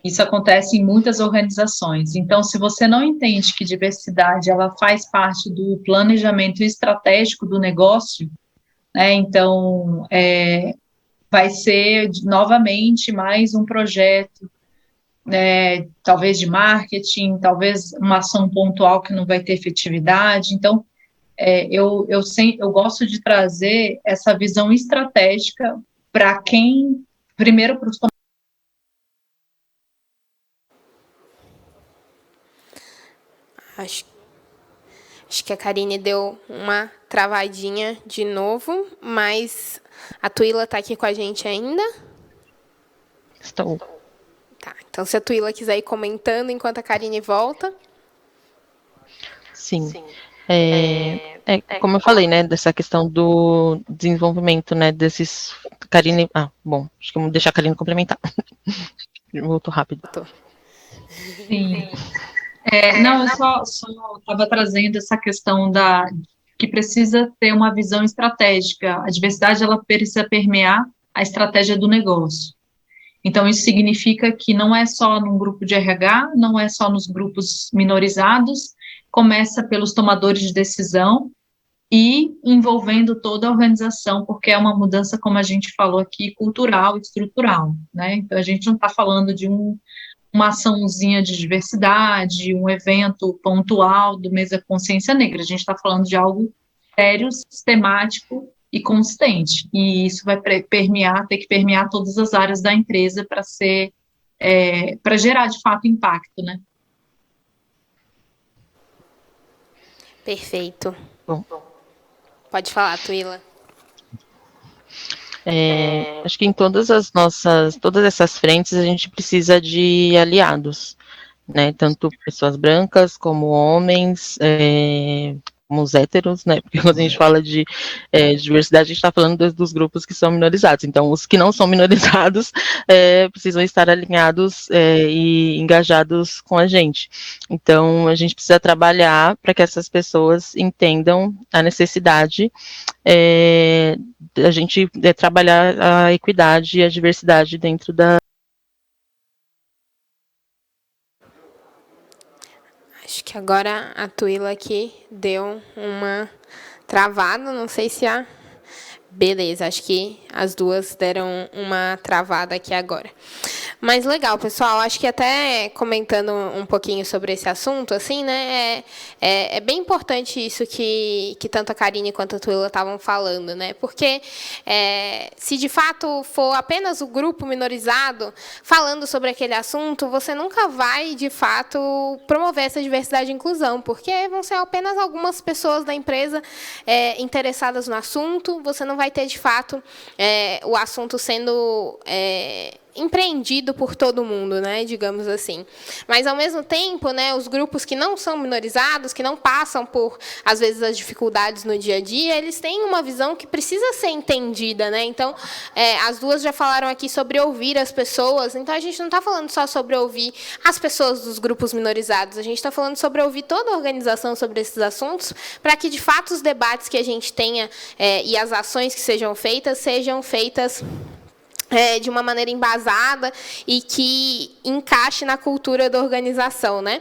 Isso acontece em muitas organizações. Então, se você não entende que diversidade ela faz parte do planejamento estratégico do negócio, né, então vai ser novamente mais um projeto, talvez de marketing, talvez uma ação pontual que não vai ter efetividade. Então, eu gosto de trazer essa visão estratégica para quem, primeiro, para os Acho que a Karine deu uma travadinha de novo, mas a Tuila está aqui com a gente ainda? Estou. Tá, então se a Tuila quiser ir comentando enquanto a Karine volta. Sim. Como eu falei, né, dessa questão do desenvolvimento, né, desses... Karine... bom, acho que vamos deixar a Karine complementar. Voltou rápido. Sim. Não, eu só estava trazendo essa questão que precisa ter uma visão estratégica. A diversidade, ela precisa permear a estratégia do negócio. Então, isso significa que não é só num grupo de RH, não é só nos grupos minorizados, começa pelos tomadores de decisão e envolvendo toda a organização, porque é uma mudança, como a gente falou aqui, cultural e estrutural, né? Então, a gente não está falando de uma açãozinha de diversidade, um evento pontual do mês da consciência negra, a gente está falando de algo sério, sistemático e consistente, e isso vai ter que permear todas as áreas da empresa para gerar, de fato, impacto, né? Perfeito. Bom. Pode falar, Tuila. Acho que em todas essas frentes a gente precisa de aliados, né? Tanto pessoas brancas como homens, como os héteros, né? Porque quando a gente fala de diversidade, a gente está falando dos grupos que são minorizados. Então, os que não são minorizados precisam estar alinhados e engajados com a gente. Então, a gente precisa trabalhar para que essas pessoas entendam a necessidade a gente trabalhar a equidade e a diversidade dentro da... Acho que agora a Tuila aqui deu uma travada, não sei se a... Beleza, acho que as duas deram uma travada aqui agora. Mas legal, pessoal, acho que até comentando um pouquinho sobre esse assunto, assim, né, é bem importante isso que tanto a Karine quanto a Tuila estavam falando, né, porque se de fato for apenas o grupo minorizado falando sobre aquele assunto, você nunca vai, de fato, promover essa diversidade e inclusão, porque vão ser apenas algumas pessoas da empresa interessadas no assunto, você não vai ter, de fato, o assunto sendo empreendido por todo mundo, né, digamos assim. Mas, ao mesmo tempo, né, os grupos que não são minorizados, que não passam por, às vezes, as dificuldades no dia a dia, eles têm uma visão que precisa ser entendida, né? Então, as duas já falaram aqui sobre ouvir as pessoas, então a gente não está falando só sobre ouvir as pessoas dos grupos minorizados, a gente está falando sobre ouvir toda a organização sobre esses assuntos, para que, de fato, os debates que a gente tenha e as ações que sejam feitas de uma maneira embasada e que encaixe na cultura da organização, né?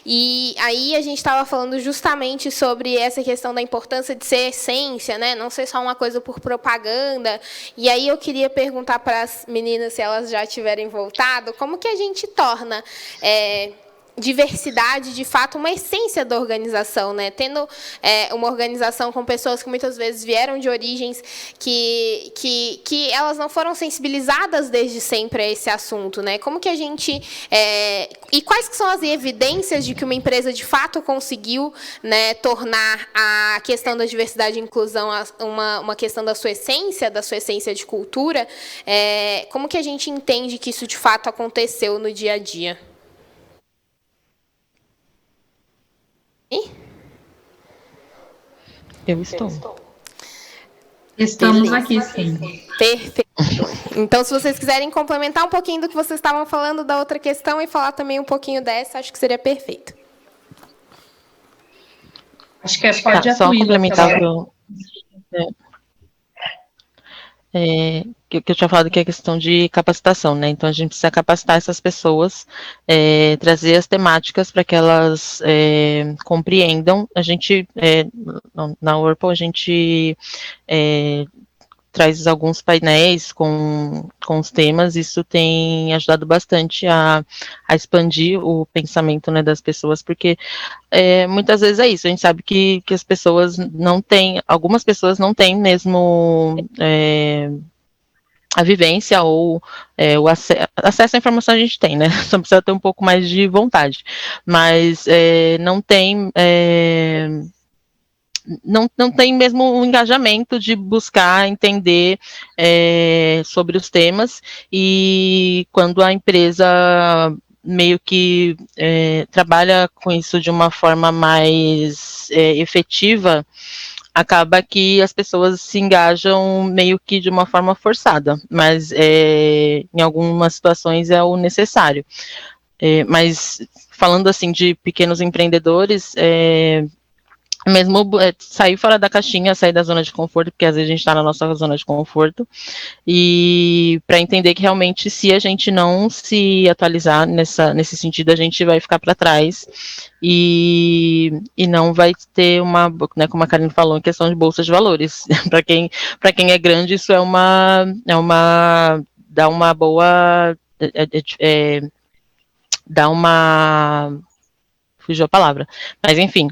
E aí a gente estava falando justamente sobre essa questão da importância de ser essência, né? Não ser só uma coisa por propaganda. E aí eu queria perguntar para as meninas, se elas já tiverem voltado, como que a gente torna diversidade, de fato, uma essência da organização, né? Tendo uma organização com pessoas que muitas vezes vieram de origens que elas não foram sensibilizadas desde sempre a esse assunto, né? Como que a gente... e quais que são as evidências de que uma empresa, de fato, conseguiu, né, tornar a questão da diversidade e inclusão uma questão da sua essência de cultura? Como que a gente entende que isso, de fato, aconteceu no dia a dia? Eu estou. Estamos aqui, sim. Perfeito. Então, se vocês quiserem complementar um pouquinho do que vocês estavam falando da outra questão e falar também um pouquinho dessa, acho que seria perfeito. Acho que pode só complementar que eu tinha falado, que é a questão de capacitação, né? Então, a gente precisa capacitar essas pessoas, trazer as temáticas para que elas compreendam. A gente, na Whirlpool, a gente traz alguns painéis com os temas. Isso tem ajudado bastante a expandir o pensamento, né, das pessoas, porque muitas vezes é isso, a gente sabe que as pessoas não têm, algumas pessoas não têm mesmo a vivência ou o acesso à informação a gente tem, né, só precisa ter um pouco mais de vontade, mas não tem... não tem mesmo o engajamento de buscar entender sobre os temas, e quando a empresa meio que trabalha com isso de uma forma mais efetiva, acaba que as pessoas se engajam meio que de uma forma forçada, mas em algumas situações é o necessário. Mas falando assim de pequenos empreendedores, mesmo sair fora da caixinha, sair da zona de conforto, porque às vezes a gente está na nossa zona de conforto, e para entender que realmente, se a gente não se atualizar nesse sentido, a gente vai ficar para trás e não vai ter uma, né, como a Karine falou, em questão de bolsa de valores. Para quem é grande, isso dá uma boa, dá uma... fugiu a palavra, mas enfim,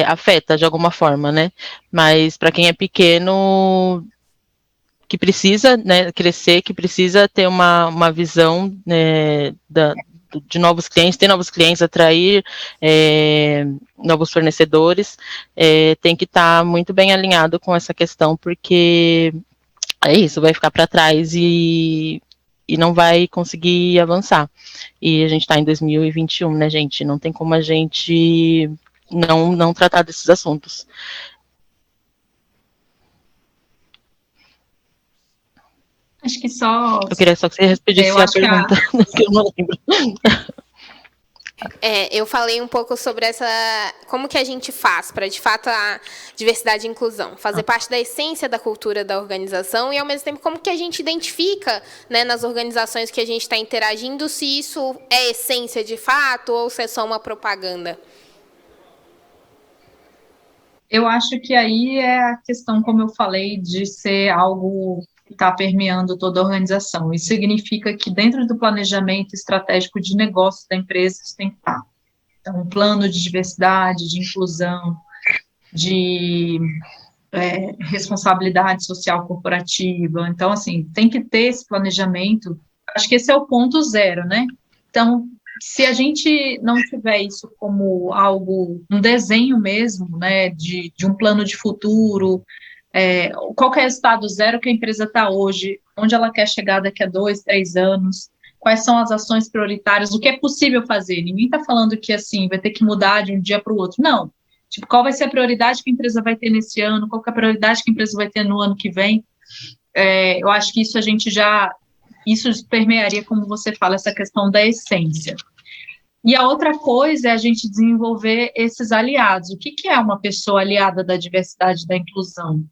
afeta de alguma forma, né? Mas para quem é pequeno, que precisa, né, crescer, que precisa ter uma visão, né, de novos clientes, ter novos clientes, atrair novos fornecedores, tem que estar muito bem alinhado com essa questão, porque é isso, vai ficar para trás e não vai conseguir avançar. E a gente está em 2021, né, gente? Não tem como a gente não tratar desses assuntos. Acho que só... Eu queria só que você respondesse a pergunta, que eu não lembro. Eu falei um pouco sobre como que a gente faz para, de fato, a diversidade e inclusão fazer parte da essência da cultura da organização, e, ao mesmo tempo, como que a gente identifica, né, nas organizações que a gente está interagindo, se isso é essência de fato ou se é só uma propaganda. Eu acho que aí é a questão, como eu falei, de ser algo que está permeando toda a organização. Isso significa que dentro do planejamento estratégico de negócios da empresa isso tem que estar. Então, um plano de diversidade, de inclusão, de responsabilidade social corporativa. Então, assim, tem que ter esse planejamento. Acho que esse é o ponto zero, né? Então, se a gente não tiver isso como algo, um desenho mesmo, né, de um plano de futuro, qual que é o estado zero que a empresa está hoje, onde ela quer chegar daqui a 2, 3 anos, quais são as ações prioritárias, o que é possível fazer. Ninguém está falando que, assim, vai ter que mudar de um dia para o outro. Não. Tipo, qual vai ser a prioridade que a empresa vai ter nesse ano, qual que é a prioridade que a empresa vai ter no ano que vem. Eu acho que isso isso permearia, como você fala, essa questão da essência. E a outra coisa é a gente desenvolver esses aliados. O que é uma pessoa aliada da diversidade e da inclusão?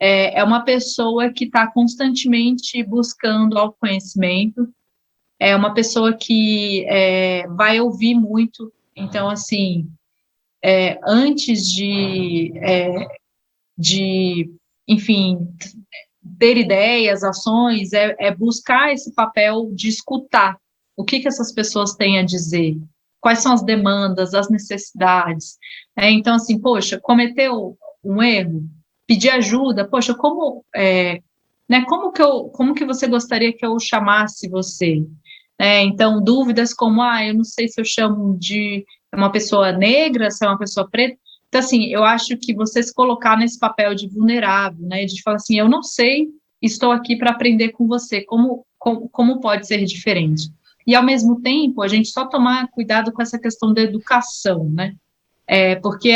É uma pessoa que está constantemente buscando autoconhecimento, é uma pessoa que vai ouvir muito. Então, assim, antes enfim, ter ideias, ações, buscar esse papel de escutar o que essas pessoas têm a dizer, quais são as demandas, as necessidades. Então, assim, poxa, cometeu um erro, pedir ajuda, poxa, como que você gostaria que eu chamasse você? Então, dúvidas como, eu não sei se eu chamo de uma pessoa negra, se é uma pessoa preta. Então, assim, eu acho que você se colocar nesse papel de vulnerável, né, de falar assim, eu não sei, estou aqui para aprender com você, como pode ser diferente? E, ao mesmo tempo, a gente só tomar cuidado com essa questão da educação, né, porque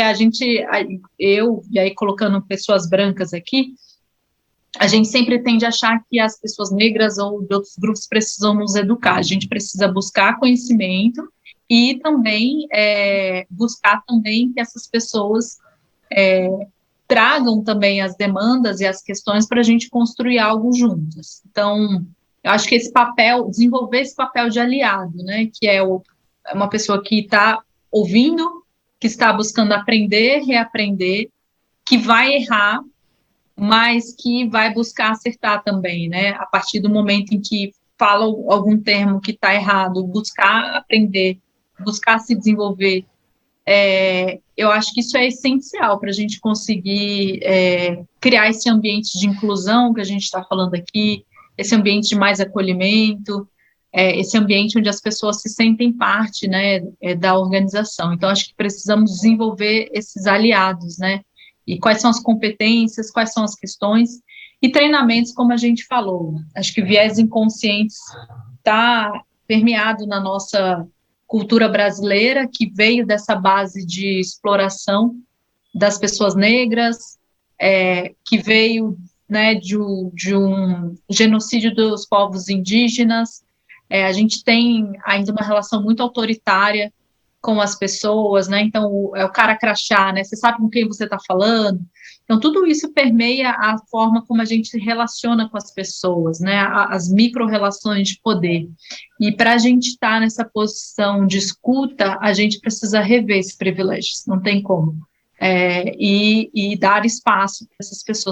eu, e aí colocando pessoas brancas aqui, a gente sempre tende a achar que as pessoas negras ou de outros grupos precisam nos educar, a gente precisa buscar conhecimento e também buscar também que essas pessoas tragam também as demandas e as questões para a gente construir algo juntos. Então, eu acho que desenvolver esse papel de aliado, né, que é uma pessoa que está ouvindo, que está buscando aprender, reaprender, que vai errar, mas que vai buscar acertar também, né, a partir do momento em que fala algum termo que está errado, buscar aprender, buscar se desenvolver. Eu acho que isso é essencial para a gente conseguir criar esse ambiente de inclusão que a gente está falando aqui, esse ambiente de mais acolhimento, esse ambiente onde as pessoas se sentem parte, né, da organização. Então, acho que precisamos desenvolver esses aliados, né, e quais são as competências, quais são as questões, e treinamentos, como a gente falou. Acho que viés inconscientes está permeado na nossa cultura brasileira, que veio dessa base de exploração das pessoas negras, que veio, né, de um genocídio dos povos indígenas. A gente tem ainda uma relação muito autoritária com as pessoas, né, então o cara crachá, né, você sabe com quem você está falando. Então, tudo isso permeia a forma como a gente se relaciona com as pessoas, né, as micro-relações de poder. E para a gente estar nessa posição de escuta, a gente precisa rever esses privilégios, não tem como. E dar espaço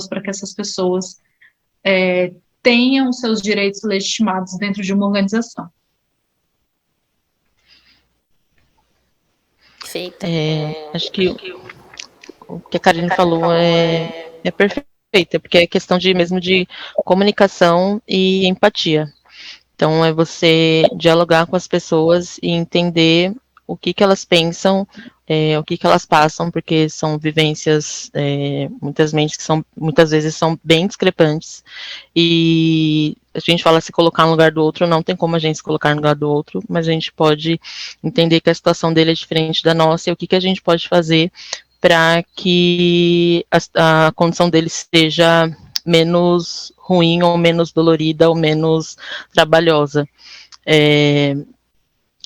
para que essas pessoas tenham seus direitos legitimados dentro de uma organização. Perfeito. Acho que o que a Karine falou é perfeito, porque é questão mesmo de comunicação e empatia. Então, é você dialogar com as pessoas e entender o que elas pensam, o que elas passam, porque são vivências, muitas vezes são bem discrepantes, e a gente fala se colocar no lugar do outro, não tem como a gente se colocar no lugar do outro, mas a gente pode entender que a situação dele é diferente da nossa, e o que a gente pode fazer para que a condição dele seja menos ruim, ou menos dolorida, ou menos trabalhosa.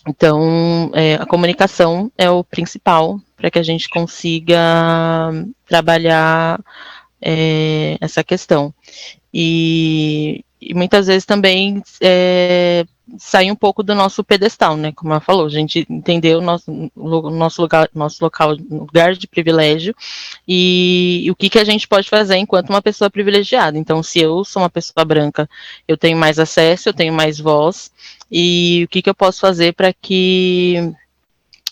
Então, a comunicação é o principal para que a gente consiga trabalhar essa questão. E muitas vezes também sair um pouco do nosso pedestal, né? Como ela falou, a gente entender o nosso lugar de privilégio e o que a gente pode fazer enquanto uma pessoa privilegiada. Então, se eu sou uma pessoa branca, eu tenho mais acesso, eu tenho mais voz, e o que eu posso fazer para que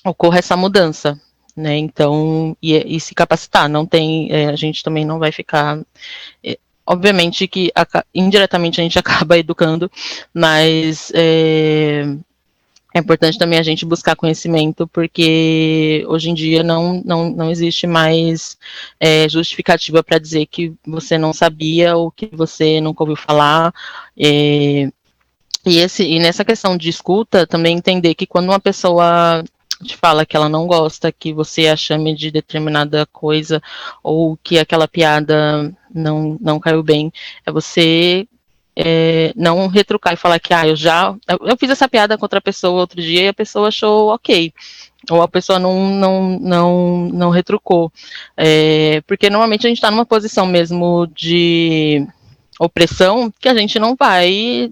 ocorra essa mudança, né? Então, e se capacitar, não tem, a gente também não vai ficar, obviamente que indiretamente a gente acaba educando, mas é importante também a gente buscar conhecimento, porque hoje em dia não existe mais justificativa para dizer que você não sabia ou que você nunca ouviu falar. E nessa questão de escuta, também entender que quando uma pessoa te fala que ela não gosta, que você a chame de determinada coisa, ou que aquela piada não caiu bem, é você não retrucar e falar que eu fiz essa piada com outra pessoa outro dia e a pessoa achou ok, ou a pessoa não retrucou, porque normalmente a gente está numa posição mesmo de opressão que a gente não vai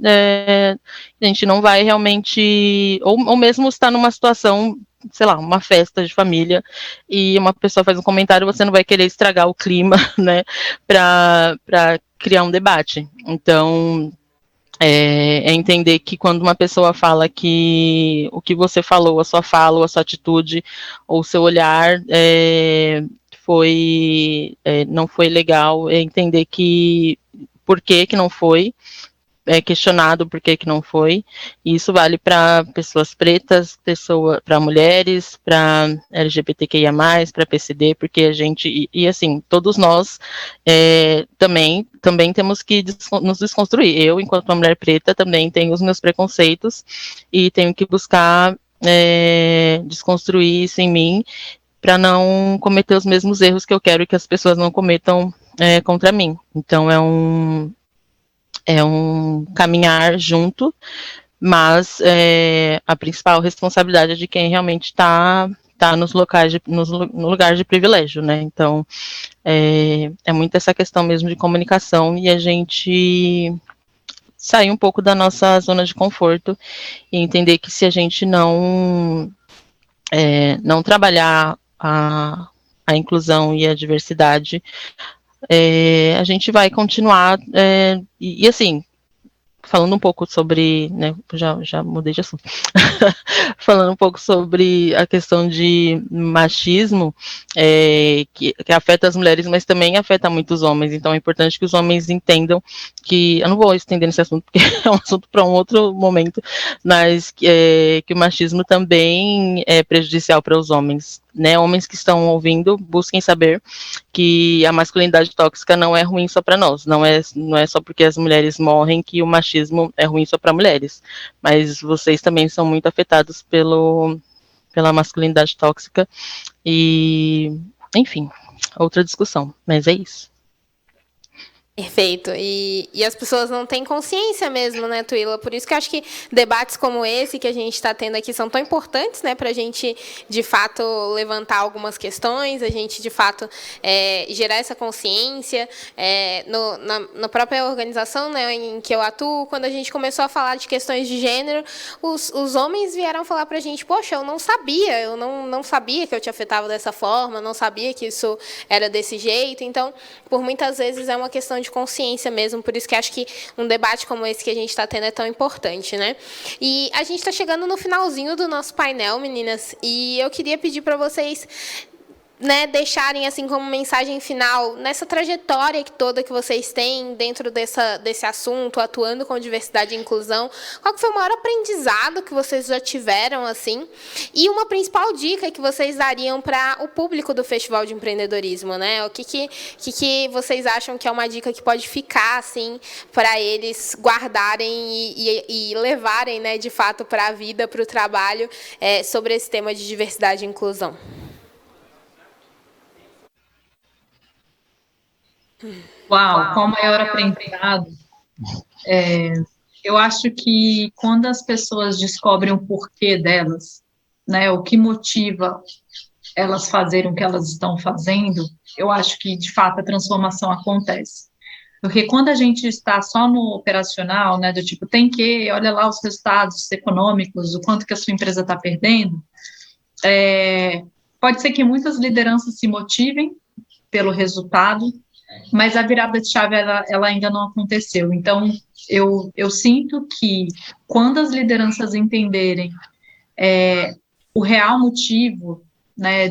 realmente, ou mesmo estar numa situação, sei lá, uma festa de família e uma pessoa faz um comentário, você não vai querer estragar o clima, né, para criar um debate. Então, entender que quando uma pessoa fala que o que você falou, a sua fala, ou a sua atitude, ou o seu olhar não foi legal, entender que por que não foi, questionado por que não foi, e isso vale para pessoas pretas, para mulheres, para LGBTQIA+, para PCD, porque a gente, e assim, todos nós também temos que nos desconstruir. Eu, enquanto uma mulher preta, também tenho os meus preconceitos, e tenho que buscar desconstruir isso em mim, para não cometer os mesmos erros que eu quero que as pessoas não cometam contra mim. Então, é um caminhar junto, mas a principal responsabilidade é de quem realmente está no lugar de privilégio, né? Então, é muito essa questão mesmo de comunicação e a gente sair um pouco da nossa zona de conforto e entender que se a gente não trabalhar a inclusão e a diversidade, a gente vai continuar, e assim, falando um pouco sobre, né, já mudei de assunto, falando um pouco sobre a questão de machismo, que afeta as mulheres, mas também afeta muitos homens, então é importante que os homens entendam que, eu não vou estender nesse assunto, porque é um assunto para um outro momento, mas que o machismo também é prejudicial para os homens, né, homens que estão ouvindo, busquem saber que a masculinidade tóxica não é ruim só para nós, não é só porque as mulheres morrem que o machismo é ruim só para mulheres, mas vocês também são muito afetados pela masculinidade tóxica e, enfim, outra discussão, mas é isso. Perfeito. E as pessoas não têm consciência mesmo, né, Tuila? Por isso que eu acho que debates como esse que a gente está tendo aqui são tão importantes, né, para a gente, de fato, levantar algumas questões, a gente, de fato, gerar essa consciência. Na própria organização, né, em que eu atuo, quando a gente começou a falar de questões de gênero, os homens vieram falar para a gente, poxa, eu não sabia que eu te afetava dessa forma, não sabia que isso era desse jeito. Então, por muitas vezes é uma questão de consciência mesmo, por isso que acho que um debate como esse que a gente está tendo é tão importante, né? E a gente está chegando no finalzinho do nosso painel, meninas, e eu queria pedir para vocês, né, deixarem assim como mensagem final nessa trajetória toda que vocês têm dentro desse assunto, atuando com diversidade e inclusão, qual que foi o maior aprendizado que vocês já tiveram, assim, e uma principal dica que vocês dariam para o público do Festival de Empreendedorismo, né? O que vocês acham que é uma dica que pode ficar, assim, para eles guardarem e levarem, né, de fato, para a vida, para o trabalho, sobre esse tema de diversidade e inclusão? Uau, qual o maior aprendizado? Eu acho que quando as pessoas descobrem o porquê delas, né, o que motiva elas fazerem o que elas estão fazendo, eu acho que, de fato, a transformação acontece. Porque quando a gente está só no operacional, né, do tipo, olha lá os resultados econômicos, o quanto que a sua empresa está perdendo, pode ser que muitas lideranças se motivem pelo resultado, mas a virada de chave, ela ainda não aconteceu. Então, eu sinto que quando as lideranças entenderem o real motivo, né,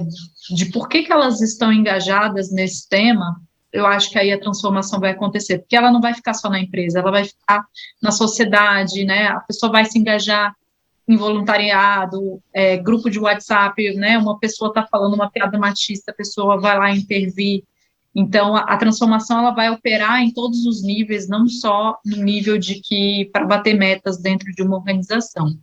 de por que elas estão engajadas nesse tema, eu acho que aí a transformação vai acontecer, porque ela não vai ficar só na empresa, ela vai ficar na sociedade, né, a pessoa vai se engajar em voluntariado, grupo de WhatsApp, né, uma pessoa está falando uma piada machista, a pessoa vai lá intervir. Então, a transformação ela vai operar em todos os níveis, não só no nível de que para bater metas dentro de uma organização.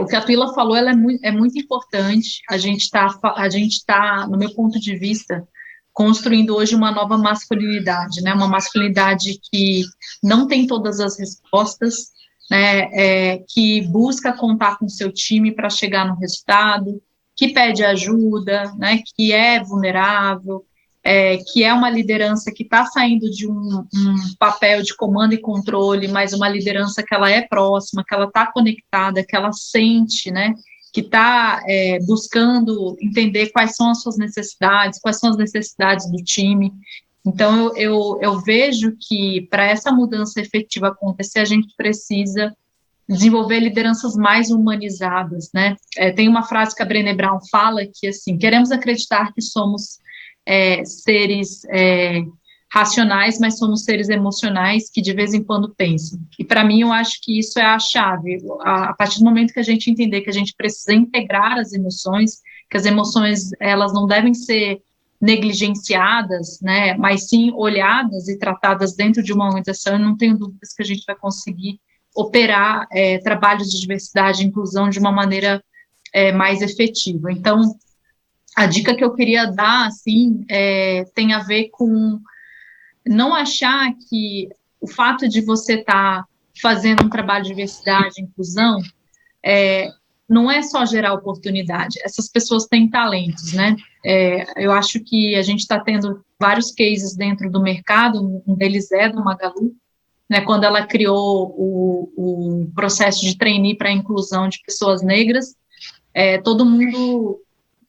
O que a Tuila falou, ela é muito importante. A gente tá, no meu ponto de vista, construindo hoje uma nova masculinidade, né? Uma masculinidade que não tem todas as respostas, né? Que busca contar com o seu time para chegar no resultado, que pede ajuda, né? Que é vulnerável, que é uma liderança que está saindo de um papel de comando e controle, mas uma liderança que ela é próxima, que ela está conectada, que ela sente, né, que está buscando entender quais são as suas necessidades, quais são as necessidades do time. Então, eu vejo que para essa mudança efetiva acontecer, a gente precisa desenvolver lideranças mais humanizadas, né? Tem uma frase que a Brené Brown fala que, assim, queremos acreditar que somos seres racionais, mas somos seres emocionais que de vez em quando pensam. E para mim eu acho que isso é a chave. A partir do momento que a gente entender que a gente precisa integrar as emoções, que as emoções elas não devem ser negligenciadas, né, mas sim olhadas e tratadas dentro de uma organização, eu não tenho dúvidas que a gente vai conseguir operar trabalhos de diversidade e inclusão de uma maneira mais efetiva. Então, a dica que eu queria dar, assim, tem a ver com não achar que o fato de você estar fazendo um trabalho de diversidade e inclusão não é só gerar oportunidade. Essas pessoas têm talentos, né? Eu acho que a gente está tendo vários cases dentro do mercado, um deles é do Magalu, né, quando ela criou o processo de trainee para a inclusão de pessoas negras, todo mundo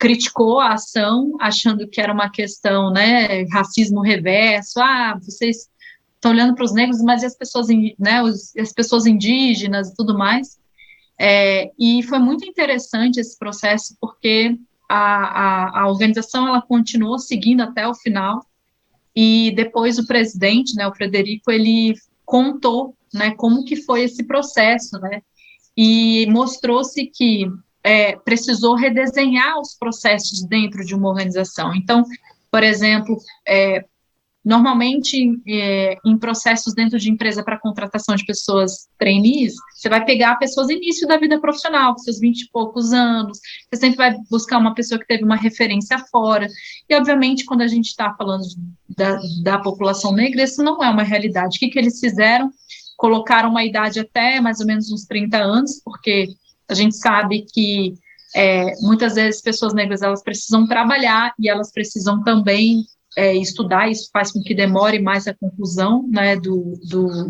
criticou a ação, achando que era uma questão, né, racismo reverso, vocês estão olhando para os negros, mas e as pessoas, né, as pessoas indígenas e tudo mais, e foi muito interessante esse processo, porque a organização, ela continuou seguindo até o final, e depois o presidente, né, o Frederico, ele contou, né, como que foi esse processo, né, e mostrou-se que precisou redesenhar os processos dentro de uma organização. Então, por exemplo, normalmente em processos dentro de empresa para contratação de pessoas trainees, você vai pegar pessoas no início da vida profissional, com seus 20 e poucos anos, você sempre vai buscar uma pessoa que teve uma referência fora, e obviamente quando a gente está falando da população negra, isso não é uma realidade. O que eles fizeram? Colocaram uma idade até mais ou menos uns 30 anos, porque a gente sabe que muitas vezes pessoas negras, elas precisam trabalhar e elas precisam também estudar, isso faz com que demore mais a conclusão, né,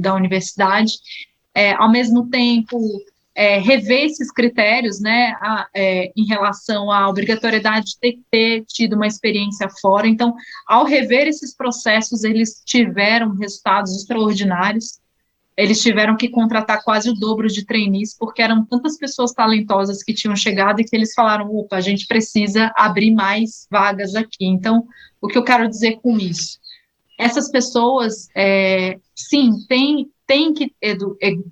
da universidade. Ao mesmo tempo, rever esses critérios, né, em relação à obrigatoriedade de ter tido uma experiência fora. Então, ao rever esses processos, eles tiveram resultados extraordinários. Eles tiveram que contratar quase o dobro de trainees, porque eram tantas pessoas talentosas que tinham chegado e que eles falaram, opa, a gente precisa abrir mais vagas aqui. Então, o que eu quero dizer com isso? Essas pessoas, sim, têm que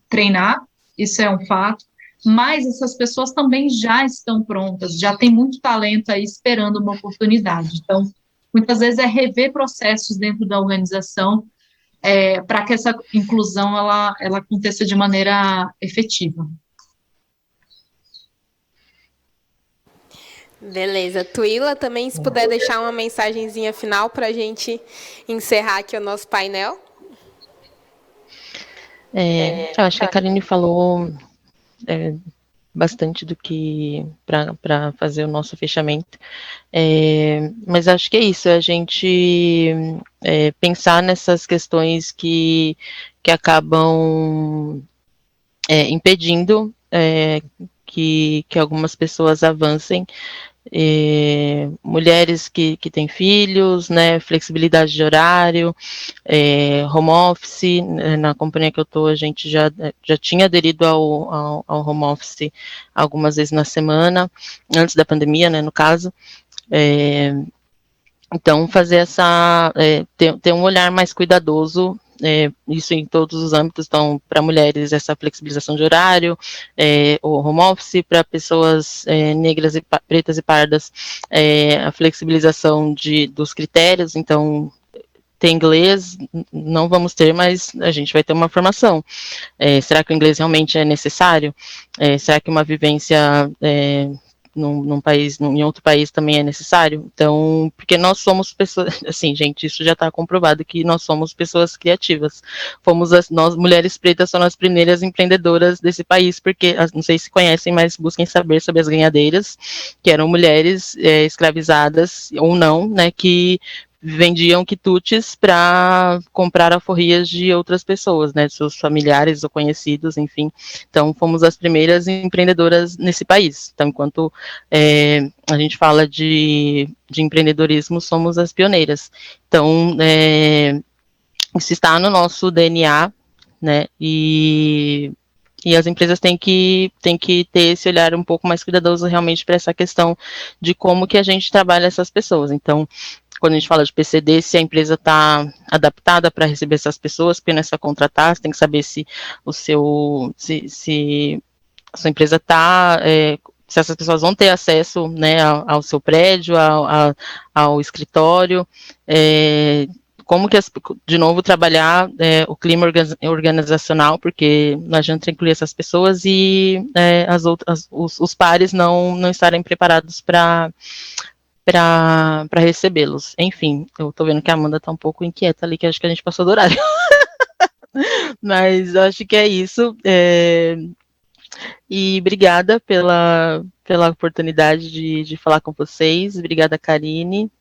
treinar, isso é um fato, mas essas pessoas também já estão prontas, já tem muito talento aí esperando uma oportunidade. Então, muitas vezes rever processos dentro da organização, para que essa inclusão ela aconteça de maneira efetiva. Beleza. Tuila, também, se puder deixar uma mensagenzinha final para a gente encerrar aqui o nosso painel. Eu acho que a Karine falou bastante do que para fazer o nosso fechamento. Mas acho que é isso, a gente pensar nessas questões que acabam impedindo que algumas pessoas avancem. Mulheres que têm filhos, né, flexibilidade de horário, home office. Na companhia que eu estou, a gente já tinha aderido ao home office algumas vezes na semana, antes da pandemia, né, no caso. Então, fazer ter um olhar mais cuidadoso, isso em todos os âmbitos. Então, para mulheres, essa flexibilização de horário, o home office; para pessoas negras, pretas e pardas, a flexibilização dos critérios. Então, ter inglês, não vamos ter, mas a gente vai ter uma formação. Será que o inglês realmente é necessário? Será que uma vivência em outro país também é necessário? Então, porque nós somos pessoas, assim, gente, isso já está comprovado, que nós somos pessoas criativas. Nós, mulheres pretas, somos as primeiras empreendedoras desse país, porque, não sei se conhecem, mas busquem saber sobre as ganhadeiras, que eram mulheres escravizadas, ou não, né, que vendiam quitutes para comprar alforrias de outras pessoas, né, de seus familiares ou conhecidos, enfim. Então, fomos as primeiras empreendedoras nesse país. Então, enquanto a gente fala de empreendedorismo, somos as pioneiras. Então, isso está no nosso DNA, né, e as empresas têm que ter esse olhar um pouco mais cuidadoso realmente para essa questão de como que a gente trabalha essas pessoas. Então, quando a gente fala de PCD, se a empresa está adaptada para receber essas pessoas, porque não é só contratar, você tem que saber se a sua empresa está, se essas pessoas vão ter acesso, né, ao seu prédio, ao escritório, como que, de novo, trabalhar o clima organizacional, porque não adianta incluir essas pessoas e os pares não estarem preparados para recebê-los. Enfim, eu tô vendo que a Amanda tá um pouco inquieta ali, que acho que a gente passou do horário. Mas eu acho que é isso. E obrigada pela oportunidade de falar com vocês. Obrigada, Karine.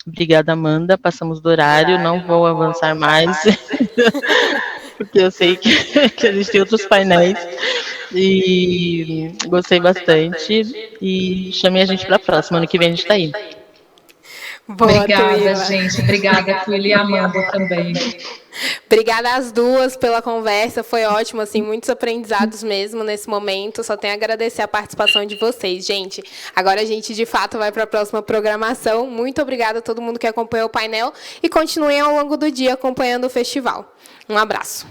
Obrigada, Amanda. Passamos do horário, não vou avançar mais, porque eu sei que a gente tem outros painéis. E gostei bastante. E chamei a gente para a próxima. Ano que vem a gente está aí. Boa, obrigada, Tuila. gente. Obrigada, Tuila e Amanda também. Obrigada às duas pela conversa, foi ótimo, assim, muitos aprendizados mesmo nesse momento. Só tenho a agradecer a participação de vocês, gente. Agora a gente, de fato, vai para a próxima programação. Muito obrigada a todo mundo que acompanhou o painel e continuem ao longo do dia acompanhando o festival. Um abraço.